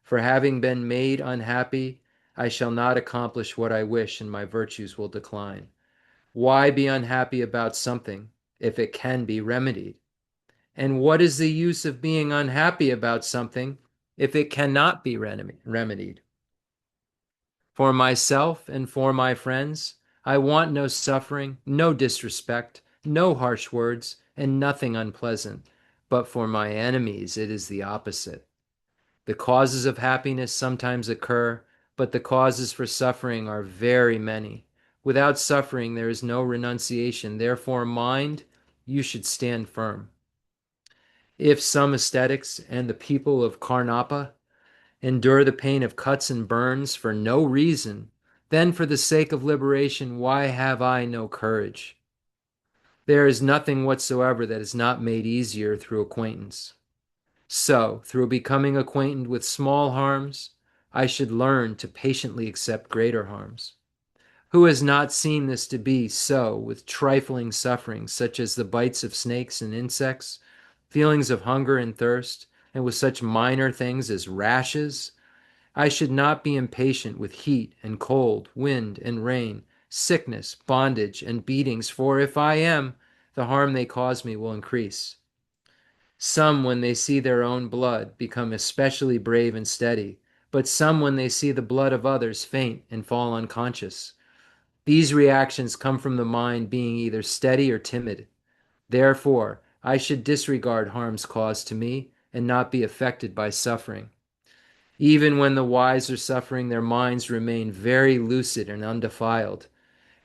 For having been made unhappy, I shall not accomplish what I wish, and my virtues will decline. Why be unhappy about something if it can be remedied? And what is the use of being unhappy about something if it cannot be remedied? For myself and for my friends, I want no suffering, no disrespect, no harsh words, and nothing unpleasant. But for my enemies, it is the opposite. The causes of happiness sometimes occur, but the causes for suffering are very many. Without suffering, there is no renunciation. Therefore, mind, you should stand firm. If some ascetics and the people of Karnapa endure the pain of cuts and burns for no reason, then for the sake of liberation, why have I no courage? There is nothing whatsoever that is not made easier through acquaintance. So, through becoming acquainted with small harms, I should learn to patiently accept greater harms. Who has not seen this to be so with trifling sufferings such as the bites of snakes and insects, feelings of hunger and thirst, and with such minor things as rashes? I should not be impatient with heat and cold, wind and rain, sickness, bondage, and beatings, for if I am, the harm they cause me will increase. Some, when they see their own blood, become especially brave and steady, but some, when they see the blood of others, faint and fall unconscious. These reactions come from the mind being either steady or timid. Therefore, I should disregard harms caused to me and not be affected by suffering. Even when the wise are suffering, their minds remain very lucid and undefiled.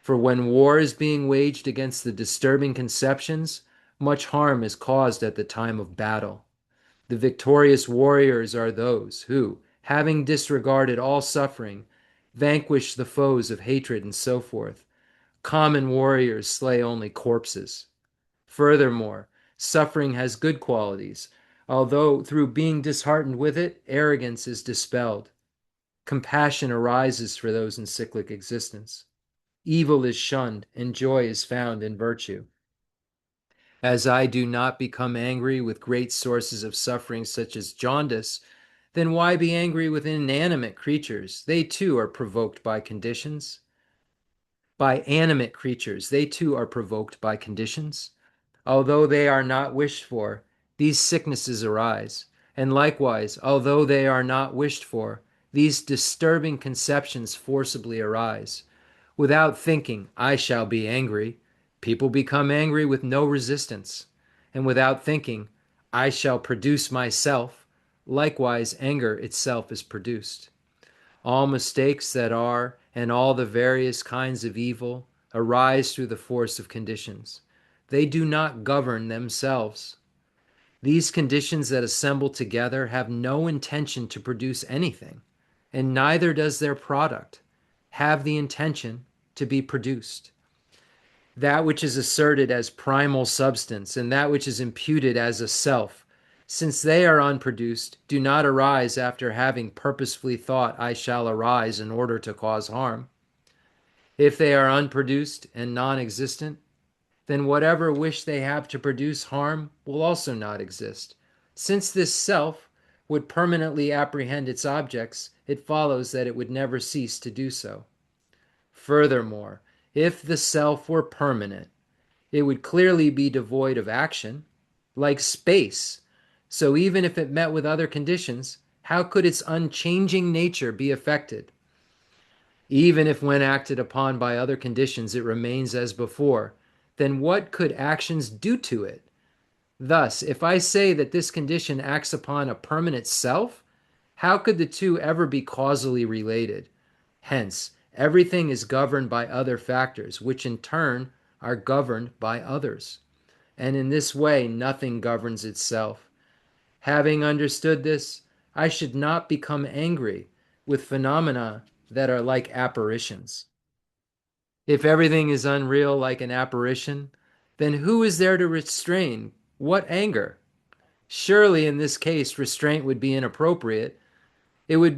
For when war is being waged against the disturbing conceptions, much harm is caused at the time of battle. The victorious warriors are those who, having disregarded all suffering, vanquish the foes of hatred and so forth. Common warriors slay only corpses. Furthermore, suffering has good qualities. Although through being disheartened with it, arrogance is dispelled. Compassion arises for those in cyclic existence. Evil is shunned, and joy is found in virtue. As I do not become angry with great sources of suffering such as jaundice, then why be angry with inanimate creatures? They too are provoked by conditions. By animate creatures, they too are provoked by conditions. Although they are not wished for, these sicknesses arise. And likewise, although they are not wished for, these disturbing conceptions forcibly arise. Without thinking, I shall be angry, people become angry with no resistance. And without thinking, I shall produce myself, likewise, anger itself is produced. All mistakes that are, and all the various kinds of evil, arise through the force of conditions. They do not govern themselves. These conditions that assemble together have no intention to produce anything, and neither does their product have the intention to be produced. That which is asserted as primal substance and that which is imputed as a self, since they are unproduced, do not arise after having purposefully thought, I shall arise in order to cause harm. If they are unproduced and non-existent, then whatever wish they have to produce harm will also not exist. Since this self would permanently apprehend its objects, it follows that it would never cease to do so. Furthermore, if the self were permanent, it would clearly be devoid of action, like space. So even if it met with other conditions, how could its unchanging nature be affected? Even if when acted upon by other conditions it remains as before, then what could actions do to it? Thus, if I say that this condition acts upon a permanent self, how could the two ever be causally related? Hence, everything is governed by other factors, which in turn are governed by others. And in this way, nothing governs itself. Having understood this, I should not become angry with phenomena that are like apparitions. If everything is unreal like an apparition, then who is there to restrain? What anger? Surely in this case, restraint would be inappropriate. It would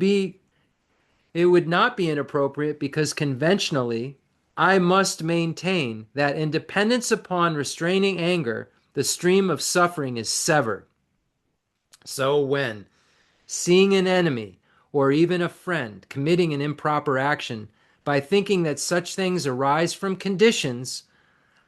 not be inappropriate because conventionally, I must maintain that in dependence upon restraining anger, the stream of suffering is severed. So when seeing an enemy or even a friend committing an improper action by thinking that such things arise from conditions,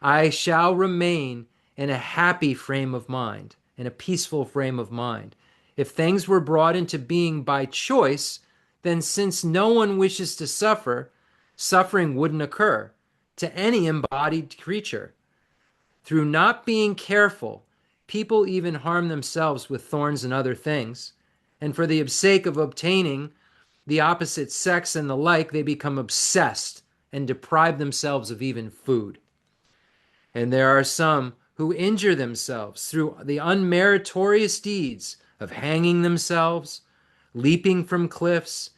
I shall remain in a happy frame of mind, in a peaceful frame of mind. If things were brought into being by choice, then since no one wishes to suffer, suffering wouldn't occur to any embodied creature. Through not being careful, people even harm themselves with thorns and other things, and for the sake of obtaining the opposite sex and the like, they become obsessed and deprive themselves of even food. And there are some who injure themselves through the unmeritorious deeds of hanging themselves, leaping from cliffs,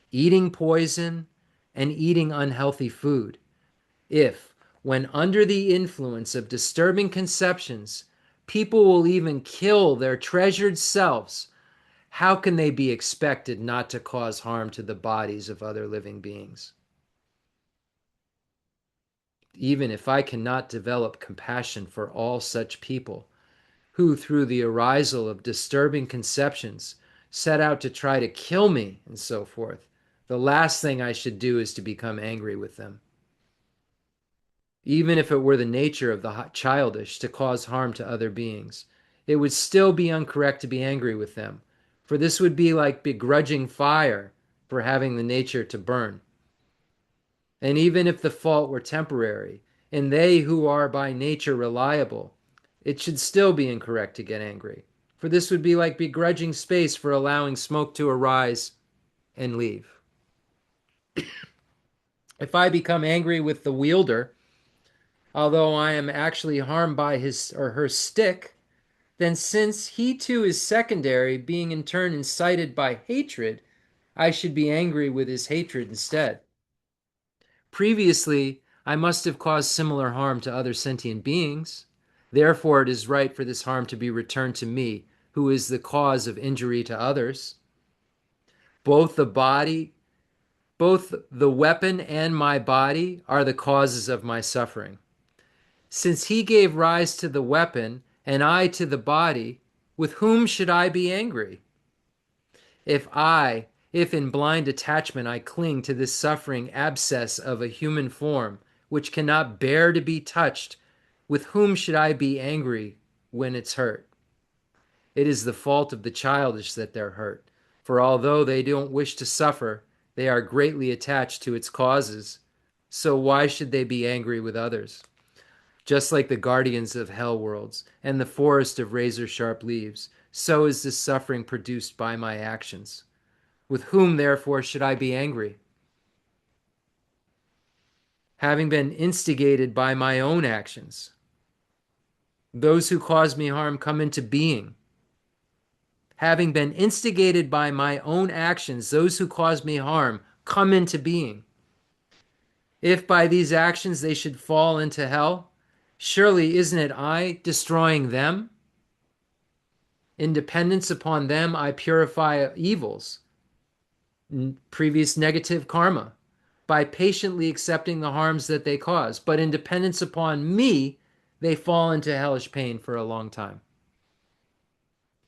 eating poison, and eating unhealthy food. If, when under the influence of disturbing conceptions, people will even kill their treasured selves, how can they be expected not to cause harm to the bodies of other living beings? Even if I cannot develop compassion for all such people, who through the arisal of disturbing conceptions set out to try to kill me and so forth, the last thing I should do is to become angry with them. Even if it were the nature of the childish to cause harm to other beings, it would still be incorrect to be angry with them, for this would be like begrudging fire for having the nature to burn. And even if the fault were temporary, and they who are by nature reliable, it should still be incorrect to get angry, for this would be like begrudging space for allowing smoke to arise and leave. If I become angry with the wielder, although I am actually harmed by his or her stick, then since he too is secondary, being in turn incited by hatred, I should be angry with his hatred instead. Previously, I must have caused similar harm to other sentient beings. Therefore, it is right for this harm to be returned to me who is the cause of injury to others. Both the body, both the weapon and my body are the causes of my suffering. Since he gave rise to the weapon and I to the body, with whom should I be angry? If in blind attachment I cling to this suffering abscess of a human form, which cannot bear to be touched, with whom should I be angry when it's hurt? It is the fault of the childish that they're hurt, for although they don't wish to suffer, they are greatly attached to its causes. So why should they be angry with others? Just like the guardians of hell worlds and the forest of razor-sharp leaves, so is this suffering produced by my actions. With whom, therefore, should I be angry? Having been instigated by my own actions, those who cause me harm come into being. Having been instigated by my own actions, those who cause me harm come into being. If by these actions they should fall into hell, surely isn't it I destroying them? In dependence upon them, I purify evils, previous negative karma, by patiently accepting the harms that they cause. But in dependence upon me, they fall into hellish pain for a long time.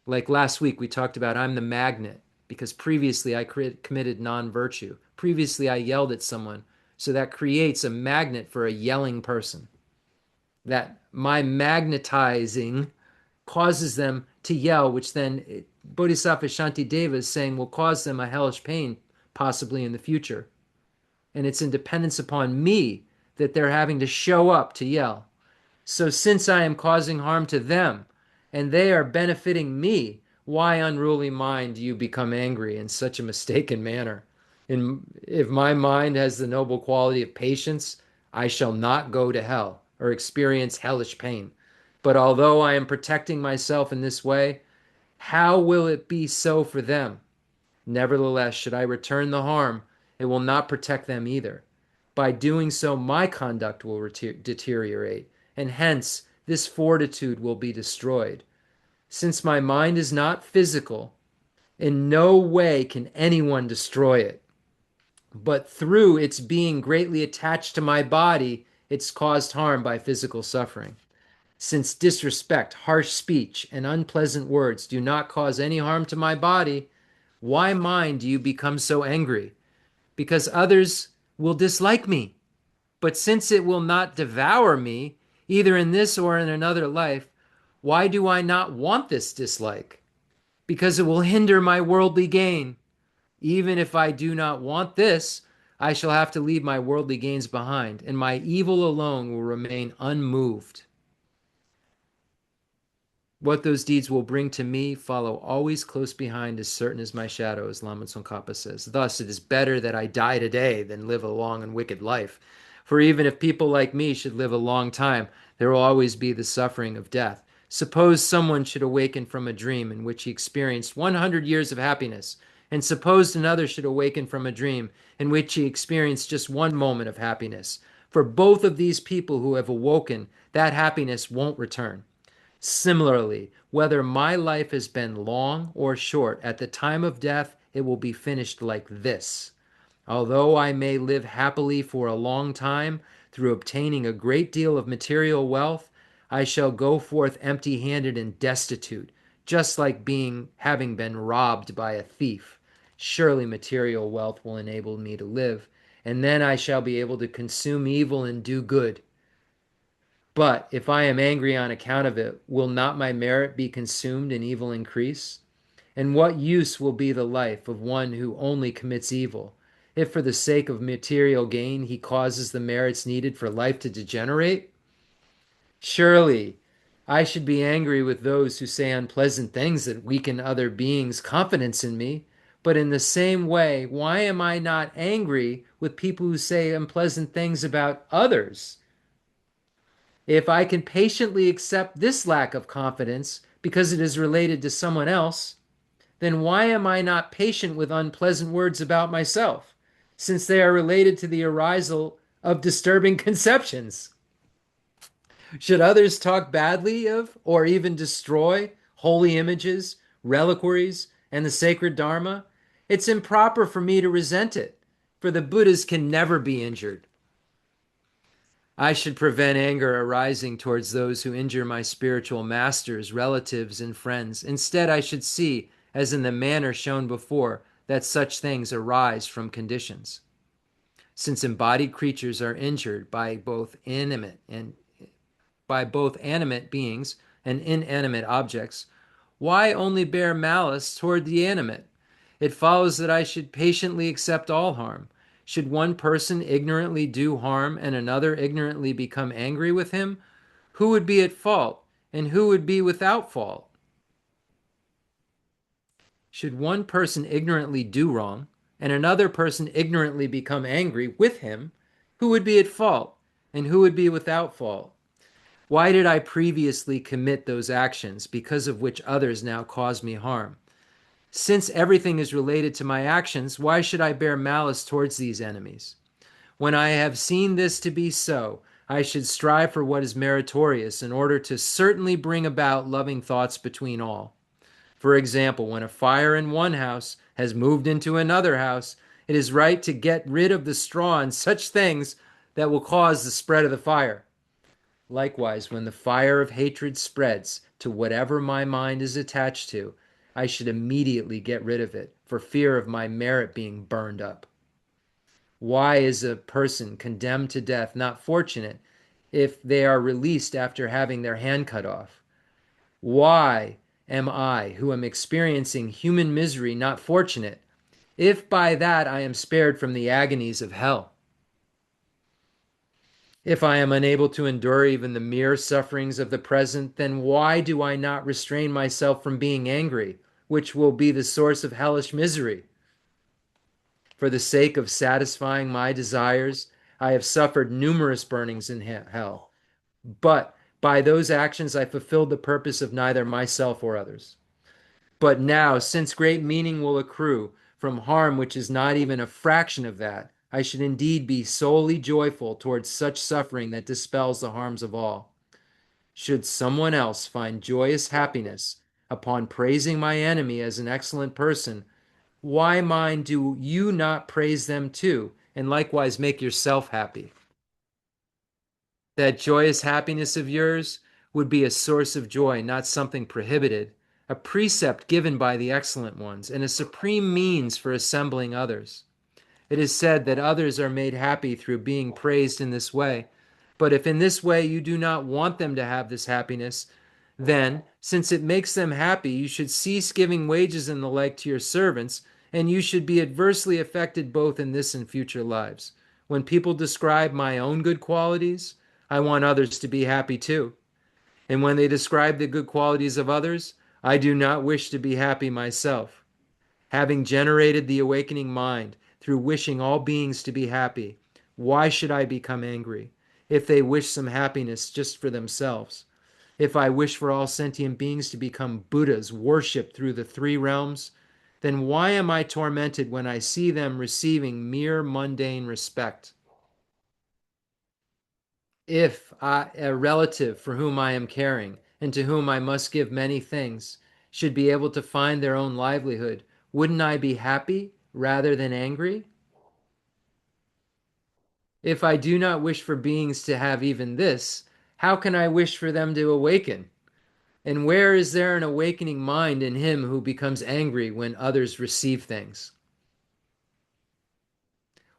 Like last week, we talked about I'm the magnet because previously I committed non-virtue. Previously, I yelled at someone. So that creates a magnet for a yelling person. That my magnetizing causes them to yell, which then Bodhisattva Shantideva is saying will cause them a hellish pain possibly in the future. And it's in dependence upon me that they're having to show up to yell. So since I am causing harm to them and they are benefiting me, why, unruly mind, do you become angry in such a mistaken manner? And if my mind has the noble quality of patience, I shall not go to hell or experience hellish pain. But although I am protecting myself in this way, how will it be so for them? Nevertheless, should I return the harm, it will not protect them either. By doing so, my conduct will deteriorate, and hence this fortitude will be destroyed. Since my mind is not physical, in no way can anyone destroy it. But through its being greatly attached to my body, it's caused harm by physical suffering. Since disrespect, harsh speech, and unpleasant words do not cause any harm to my body, why, mind, do you become so angry? Because others will dislike me. But since it will not devour me, either in this or in another life, why do I not want this dislike? Because it will hinder my worldly gain. Even if I do not want this, I shall have to leave my worldly gains behind, and my evil alone will remain unmoved. What those deeds will bring to me follow always close behind, as certain as my shadow, as Lama Tsongkhapa says. Thus, it is better that I die today than live a long and wicked life. For even if people like me should live a long time, there will always be the suffering of death. Suppose someone should awaken from a dream in which he experienced 100 years of happiness, and suppose another should awaken from a dream in which he experienced just one moment of happiness. For both of these people who have awoken, that happiness won't return. Similarly, whether my life has been long or short, at the time of death, it will be finished like this. Although I may live happily for a long time through obtaining a great deal of material wealth, I shall go forth empty-handed and destitute, just like having been robbed by a thief. Surely material wealth will enable me to live, and then I shall be able to consume evil and do good. But if I am angry on account of it, will not my merit be consumed and evil increase? And what use will be the life of one who only commits evil, if for the sake of material gain he causes the merits needed for life to degenerate? Surely I should be angry with those who say unpleasant things that weaken other beings' confidence in me. But in the same way, why am I not angry with people who say unpleasant things about others? If I can patiently accept this lack of confidence because it is related to someone else, then why am I not patient with unpleasant words about myself, since they are related to the arisal of disturbing conceptions? Should others talk badly of or even destroy holy images, reliquaries, and the sacred Dharma, it's improper for me to resent it, for the Buddhas can never be injured. I should prevent anger arising towards those who injure my spiritual masters, relatives, and friends. Instead, I should see, as in the manner shown before, that such things arise from conditions. Since embodied creatures are injured by both animate beings and inanimate objects, why only bear malice toward the animate? It follows that I should patiently accept all harm. Should one person ignorantly do harm and another ignorantly become angry with him, who would be at fault and who would be without fault? Should one person ignorantly do wrong and another person ignorantly become angry with him, who would be at fault and who would be without fault? Why did I previously commit those actions because of which others now cause me harm? Since everything is related to my actions, why should I bear malice towards these enemies? When I have seen this to be so, I should strive for what is meritorious in order to certainly bring about loving thoughts between all. For example, when a fire in one house has moved into another house, it is right to get rid of the straw and such things that will cause the spread of the fire. Likewise, when the fire of hatred spreads to whatever my mind is attached to, I should immediately get rid of it, for fear of my merit being burned up. Why is a person condemned to death not fortunate if they are released after having their hand cut off? Why am I, who am experiencing human misery, not fortunate if by that I am spared from the agonies of hell? If I am unable to endure even the mere sufferings of the present, then why do I not restrain myself from being angry, which will be the source of hellish misery? For the sake of satisfying my desires, I have suffered numerous burnings in hell, but by those actions I fulfilled the purpose of neither myself or others. But now, since great meaning will accrue from harm which is not even a fraction of that, I should indeed be solely joyful towards such suffering that dispels the harms of all. Should someone else find joyous happiness upon praising my enemy as an excellent person, why mine do you not praise them too, and likewise make yourself happy? That joyous happiness of yours would be a source of joy, not something prohibited, a precept given by the excellent ones, and a supreme means for assembling others. It is said that others are made happy through being praised in this way. But if in this way you do not want them to have this happiness, then, since it makes them happy, you should cease giving wages and the like to your servants, and you should be adversely affected both in this and future lives. When people describe my own good qualities, I want others to be happy too. And when they describe the good qualities of others, I do not wish to be happy myself. Having generated the awakening mind through wishing all beings to be happy, why should I become angry if they wish some happiness just for themselves? If I wish for all sentient beings to become Buddhas worshipped through the three realms, then why am I tormented when I see them receiving mere mundane respect? If a relative for whom I am caring and to whom I must give many things should be able to find their own livelihood, wouldn't I be happy rather than angry? If I do not wish for beings to have even this, how can I wish for them to awaken? And where is there an awakening mind in him who becomes angry when others receive things?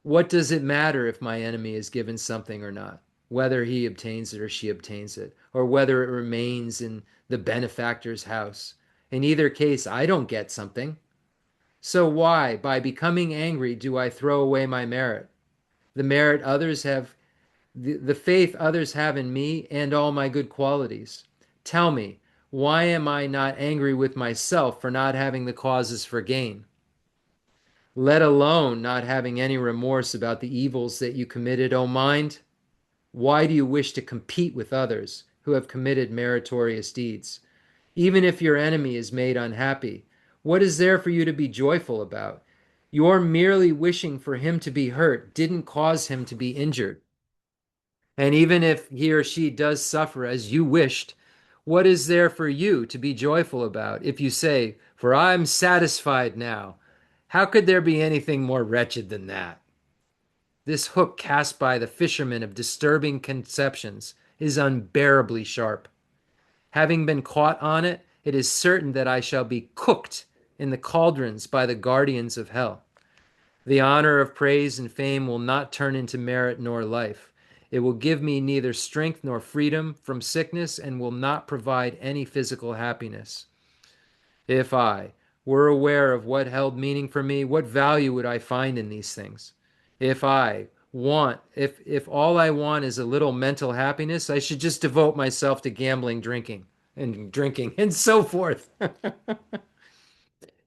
What does it matter if my enemy is given something or not, whether he obtains it or she obtains it, or whether it remains in the benefactor's house? In either case, I don't get something. So why, by becoming angry, do I throw away my merit? The merit others have, the faith others have in me, and all my good qualities. Tell me, why am I not angry with myself for not having the causes for gain? Let alone not having any remorse about the evils that you committed, O mind? Why do you wish to compete with others who have committed meritorious deeds? Even if your enemy is made unhappy, what is there for you to be joyful about? Your merely wishing for him to be hurt didn't cause him to be injured. And even if he or she does suffer as you wished, What is there for you to be joyful about if you say, "For I'm satisfied now"? How could there be anything more wretched than that? This hook cast by the fishermen of disturbing conceptions is unbearably sharp. Having been caught on it, it is certain that I shall be cooked in the cauldrons by the guardians of hell. The honor of praise and fame will not turn into merit nor life. It will give me neither strength nor freedom from sickness and will not provide any physical happiness. If I were aware of what held meaning for me, what value would I find in these things? If all I want is a little mental happiness, I should just devote myself to gambling, drinking, and so forth.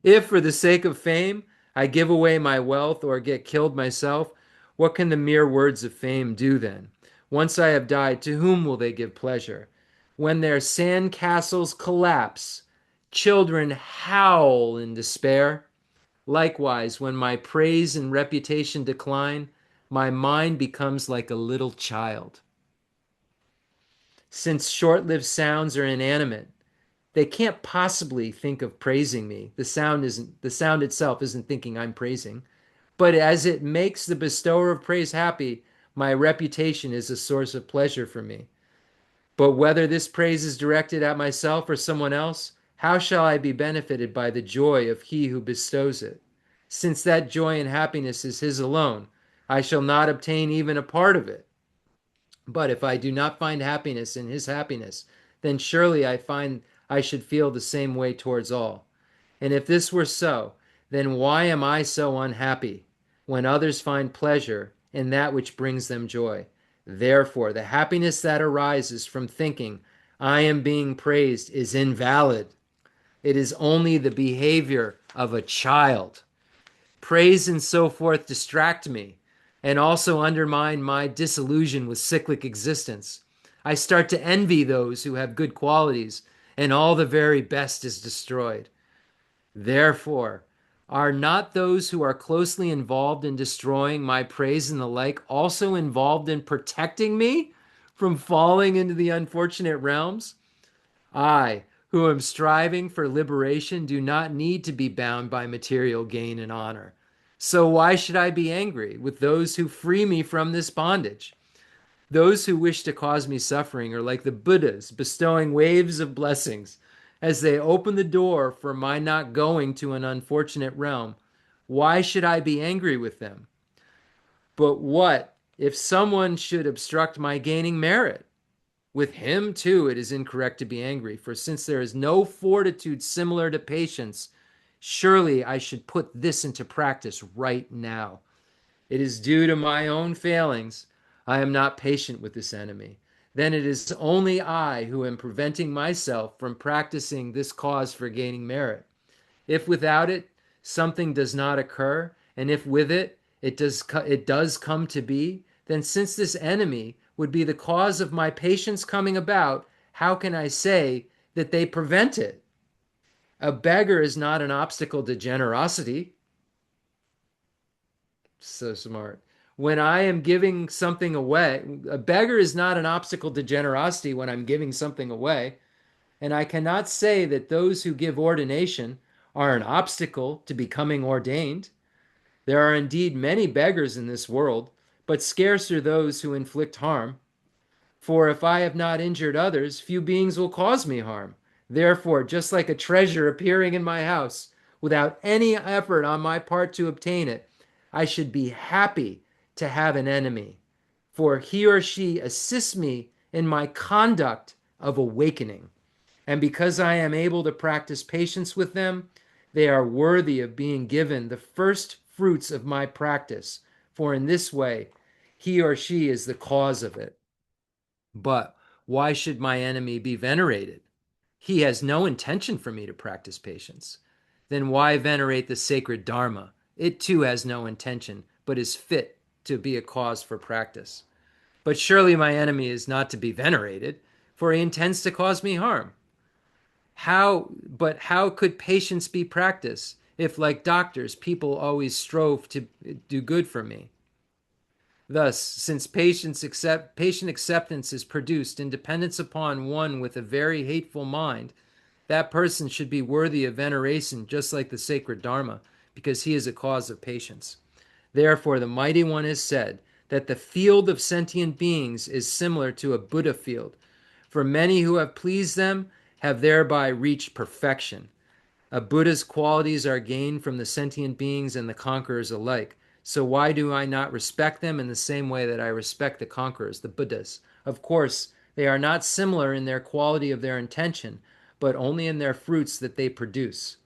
If for the sake of fame I give away my wealth or get killed myself, what can the mere words of fame do then? Once I have died, to whom will they give pleasure? When their sand castles collapse, children howl in despair. Likewise, when my praise and reputation decline, my mind becomes like a little child. Since short-lived sounds are inanimate, they can't possibly think of praising me. The sound itself isn't thinking I'm praising. But as it makes the bestower of praise happy, my reputation is a source of pleasure for me. But whether this praise is directed at myself or someone else, how shall I be benefited by the joy of he who bestows it? Since that joy and happiness is his alone, I shall not obtain even a part of it. But if I do not find happiness in his happiness, then surely I should feel the same way towards all. And if this were so, then why am I so unhappy when others find pleasure in that which brings them joy? Therefore, the happiness that arises from thinking I am being praised is invalid. It is only the behavior of a child. Praise and so forth distract me and also undermine my disillusion with cyclic existence. I start to envy those who have good qualities, and all the very best is destroyed. Therefore, are not those who are closely involved in destroying my praise and the like also involved in protecting me from falling into the unfortunate realms? I, who am striving for liberation, do not need to be bound by material gain and honor. So why should I be angry with those who free me from this bondage? Those who wish to cause me suffering are like the Buddhas bestowing waves of blessings as they open the door for my not going to an unfortunate realm. Why should I be angry with them? But what if someone should obstruct my gaining merit? With him, too, it is incorrect to be angry, for since there is no fortitude similar to patience, surely I should put this into practice right now. It is due to my own failings. I am not patient with this enemy. Then it is only I who am preventing myself from practicing this cause for gaining merit. If without it something does not occur, and if with it does come to be, then since this enemy would be the cause of my patience coming about, how can I say that they prevent it? A beggar is not an obstacle to generosity. So smart. When I am giving something away, a beggar is not an obstacle to generosity when I'm giving something away. And I cannot say that those who give ordination are an obstacle to becoming ordained. There are indeed many beggars in this world, but scarce are those who inflict harm. For if I have not injured others, few beings will cause me harm. Therefore, just like a treasure appearing in my house, without any effort on my part to obtain it, I should be happy to have an enemy, for he or she assists me in my conduct of awakening. And because I am able to practice patience with them, they are worthy of being given the first fruits of my practice, for in this way, he or she is the cause of it. But why should my enemy be venerated? He has no intention for me to practice patience. Then why venerate the sacred Dharma? It too has no intention, but is fit to be a cause for practice. But surely my enemy is not to be venerated, for he intends to cause me harm. How could patience be practiced if, like doctors, people always strove to do good for me? Thus, since patient acceptance is produced in dependence upon one with a very hateful mind, that person should be worthy of veneration just like the sacred Dharma, because he is a cause of patience. Therefore, the Mighty One has said that the field of sentient beings is similar to a Buddha field, for many who have pleased them have thereby reached perfection. A Buddha's qualities are gained from the sentient beings and the conquerors alike. So why do I not respect them in the same way that I respect the conquerors, the Buddhas? Of course, they are not similar in their quality of their intention, but only in their fruits that they produce.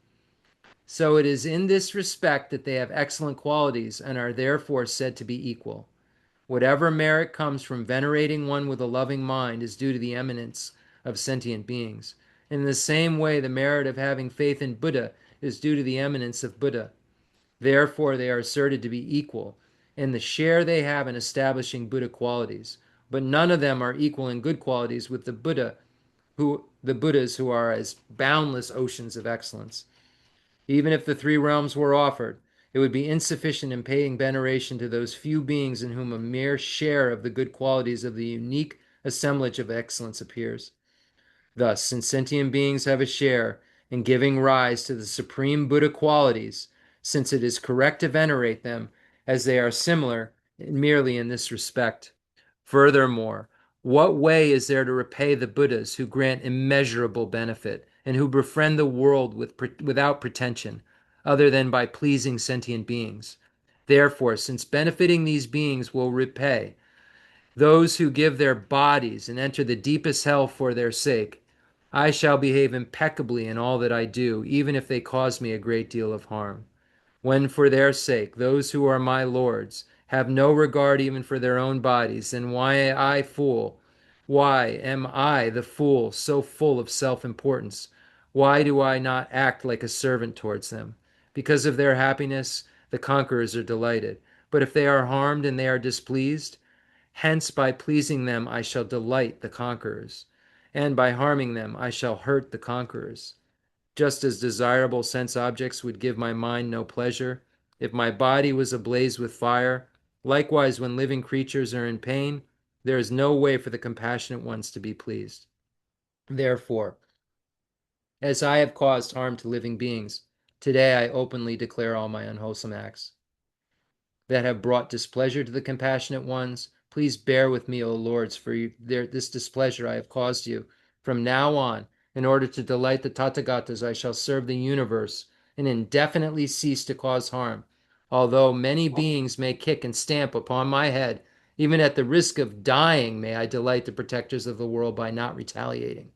So it is in this respect that they have excellent qualities and are therefore said to be equal. Whatever merit comes from venerating one with a loving mind is due to the eminence of sentient beings. In the same way, the merit of having faith in Buddha is due to the eminence of Buddha. Therefore, they are asserted to be equal in the share they have in establishing Buddha qualities. But none of them are equal in good qualities with the Buddhas who are as boundless oceans of excellence. Even if the three realms were offered, it would be insufficient in paying veneration to those few beings in whom a mere share of the good qualities of the unique assemblage of excellence appears. Thus, since sentient beings have a share in giving rise to the supreme Buddha qualities, since it is correct to venerate them, as they are similar merely in this respect. Furthermore, what way is there to repay the Buddhas who grant immeasurable benefit and who befriend the world without pretension, other than by pleasing sentient beings? Therefore, since benefiting these beings will repay those who give their bodies and enter the deepest hell for their sake, I shall behave impeccably in all that I do, even if they cause me a great deal of harm. When for their sake those who are my lords have no regard even for their own bodies, then why am I the fool so full of self-importance? Why do I not act like a servant towards them? Because of their happiness, the conquerors are delighted. But if they are harmed and they are displeased, hence by pleasing them I shall delight the conquerors, and by harming them I shall hurt the conquerors. Just as desirable sense objects would give my mind no pleasure, if my body was ablaze with fire, likewise when living creatures are in pain, there is no way for the compassionate ones to be pleased. Therefore, as I have caused harm to living beings, today I openly declare all my unwholesome acts that have brought displeasure to the compassionate ones. Please bear with me, O lords, for this displeasure I have caused you. From now on, in order to delight the Tathagatas, I shall serve the universe and indefinitely cease to cause harm. Although many beings may kick and stamp upon my head, even at the risk of dying, may I delight the protectors of the world by not retaliating.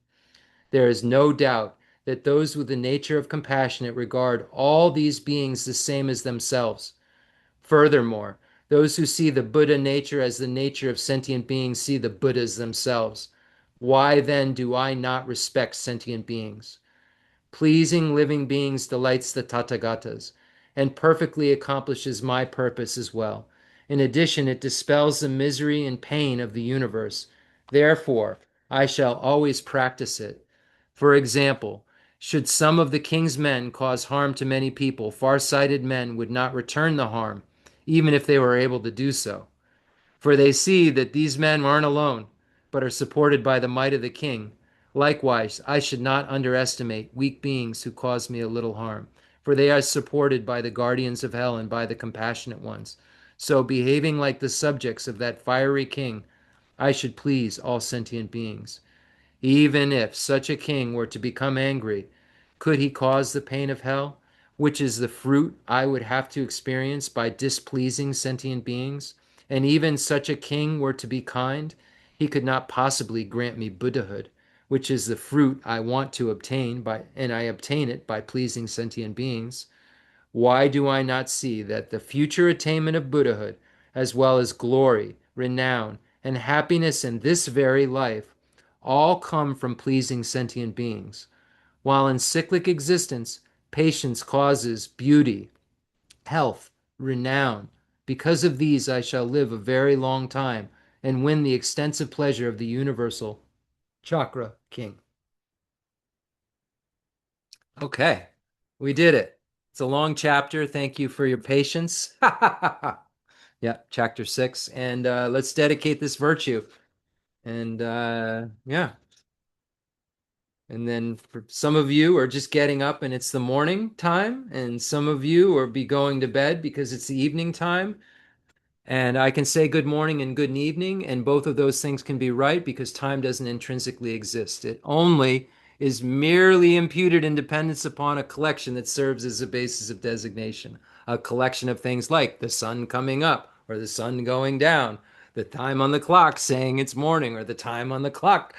There is no doubt that those with the nature of compassionate regard all these beings the same as themselves. Furthermore, those who see the Buddha nature as the nature of sentient beings see the Buddhas themselves. Why then do I not respect sentient beings? Pleasing living beings delights the Tathagatas and perfectly accomplishes my purpose as well. In addition, it dispels the misery and pain of the universe. Therefore, I shall always practice it. For example, should some of the king's men cause harm to many people, far-sighted men would not return the harm, even if they were able to do so. For they see that these men aren't alone, but are supported by the might of the king. Likewise, I should not underestimate weak beings who cause me a little harm, for they are supported by the guardians of hell and by the compassionate ones. So, behaving like the subjects of that fiery king, I should please all sentient beings. Even if such a king were to become angry, could he cause the pain of hell, which is the fruit I would have to experience by displeasing sentient beings? And even such a king were to be kind, he could not possibly grant me Buddhahood, which is the fruit I want to obtain and I obtain it by pleasing sentient beings. Why do I not see that the future attainment of Buddhahood, as well as glory, renown, and happiness in this very life, all come from pleasing sentient beings, while in cyclic existence, patience causes beauty, health, renown. Because of these, I shall live a very long time and win the extensive pleasure of the universal Chakra King. Okay, we did it. It's a long chapter. Thank you for your patience. Yeah, chapter 6. And let's dedicate this virtue. And yeah. And then for some of you are just getting up and it's the morning time, and some of you are be going to bed because it's the evening time. And I can say good morning and good evening, and both of those things can be right because time doesn't intrinsically exist. It only is merely imputed in dependence upon a collection that serves as a basis of designation. A collection of things like the sun coming up or the sun going down, the time on the clock saying it's morning or the time on the clock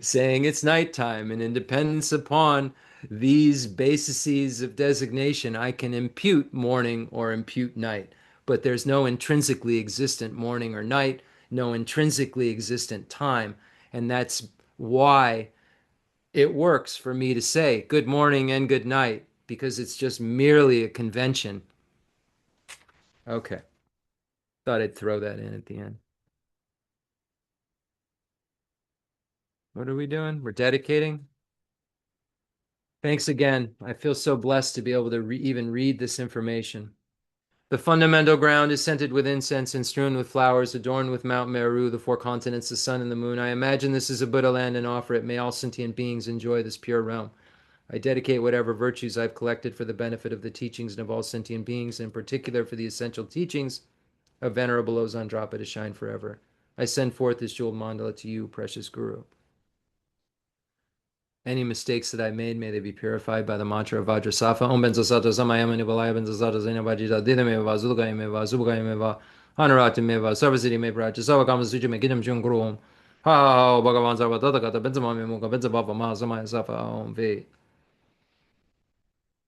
saying it's nighttime. And in dependence upon these bases of designation, I can impute morning or impute night, but there's no intrinsically existent morning or night, no intrinsically existent time. And that's why it works for me to say good morning and good night, because it's just merely a convention. Okay. Thought I'd throw that in at the end. What are we doing? We're dedicating. Thanks again. I feel so blessed to be able to even read this information. The fundamental ground is scented with incense and strewn with flowers, adorned with Mount Meru, the four continents, the sun, and the moon. I imagine this is a Buddha land and offer it. May all sentient beings enjoy this pure realm. I dedicate whatever virtues I've collected for the benefit of the teachings and of all sentient beings, in particular for the essential teachings of Venerable Losang Drakpa to shine forever. I send forth this jeweled mandala to you, precious Guru. Any mistakes that I made, may they be purified by the mantra of Vajrasattva. Om Benzo Sato Samayama Nivalaya Benzo Sato Zaina Vajita Didameva Zulgayameva Zubgayameva Hanaratimeva Sarvasiti Meva Savakama Suju Megidam Junguru Om. Ha Bhagavan Sarva Tathagata Benzamami Muka Benzababa Mahasamaya Safa Om Ve.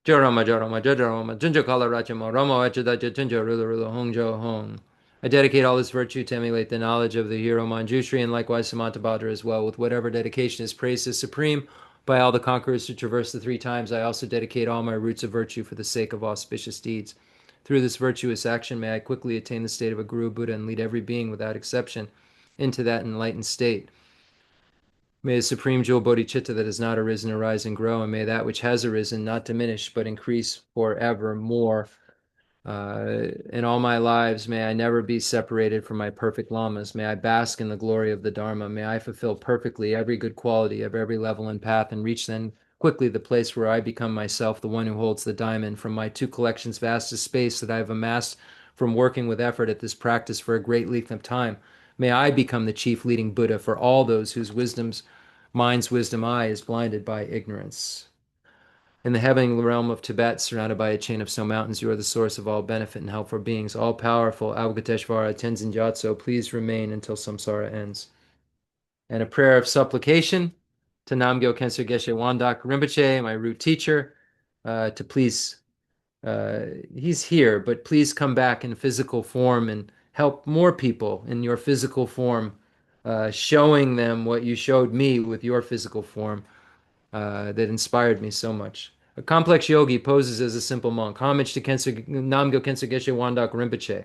Jarama Jarama Jajarama Junja Kala Rachama Rama Vachadaja Junja Rula Rula Hong Jo Hong. I dedicate all this virtue to emulate the knowledge of the hero Manjushri and likewise Samantabhadra as well, with whatever dedication is praised as supreme by all the conquerors who traverse the three times. I also dedicate all my roots of virtue for the sake of auspicious deeds. Through this virtuous action, may I quickly attain the state of a Guru Buddha and lead every being without exception into that enlightened state. May the supreme jewel bodhicitta that has not arisen arise and grow, and may that which has arisen not diminish but increase forevermore. In all my lives, may I never be separated from my perfect lamas. May I bask in the glory of the Dharma. May I fulfill perfectly every good quality of every level and path, and reach then quickly the place where I become myself, the one who holds the diamond from my two collections vast as space that I have amassed from working with effort at this practice for a great length of time. May I become the chief leading Buddha for all those whose mind's wisdom eye is blinded by ignorance. In the heavenly realm of Tibet, surrounded by a chain of snow mountains, you are the source of all benefit and help for beings. All powerful Avalokiteshvara Tenzin Gyatso, please remain until samsara ends. And a prayer of supplication to Namgyal Khensur Geshe Wangdak Rinpoche, my root teacher, to please, he's here, but please come back in physical form and help more people in your physical form, showing them what you showed me with your physical form, that inspired me so much. A complex yogi poses as a simple monk. Homage to Namgyal Khensur Geshe Wangdak Rinpoche,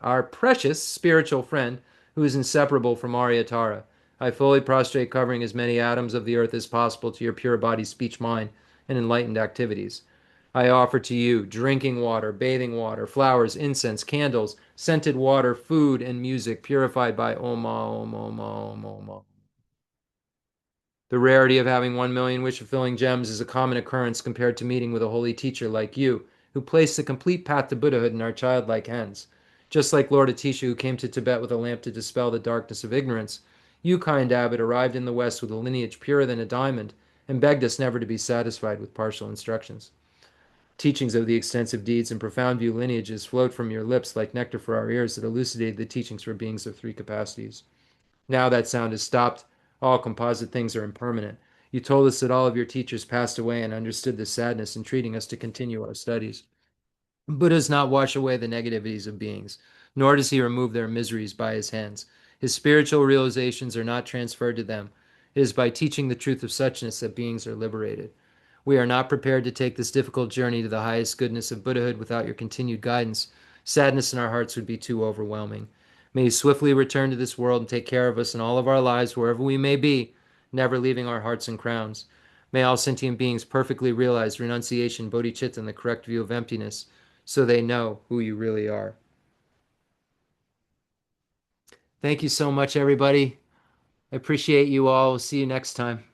our precious spiritual friend who is inseparable from Aryatara. I fully prostrate, covering as many atoms of the earth as possible to your pure body, speech, mind, and enlightened activities. I offer to you drinking water, bathing water, flowers, incense, candles, scented water, food, and music purified by Oma, Oma, Oma, Oma, Oma. The rarity of having 1 million wish-fulfilling gems is a common occurrence compared to meeting with a holy teacher like you, who placed the complete path to Buddhahood in our childlike hands. Just like Lord Atisha, who came to Tibet with a lamp to dispel the darkness of ignorance, you, kind abbot, arrived in the West with a lineage purer than a diamond and begged us never to be satisfied with partial instructions. Teachings of the extensive deeds and profound view lineages flowed from your lips like nectar for our ears that elucidated the teachings for beings of three capacities. Now that sound has stopped. All composite things are impermanent. You told us that all of your teachers passed away and understood the sadness in treating us to continue our studies. Buddha does not wash away the negativities of beings, nor does he remove their miseries by his hands. His spiritual realizations are not transferred to them. It is by teaching the truth of suchness that beings are liberated. We are not prepared to take this difficult journey to the highest goodness of Buddhahood without your continued guidance. Sadness in our hearts would be too overwhelming. May you swiftly return to this world and take care of us in all of our lives, wherever we may be, never leaving our hearts and crowns. May all sentient beings perfectly realize renunciation, bodhicitta, and the correct view of emptiness, so they know who you really are. Thank you so much, everybody. I appreciate you all. We'll see you next time.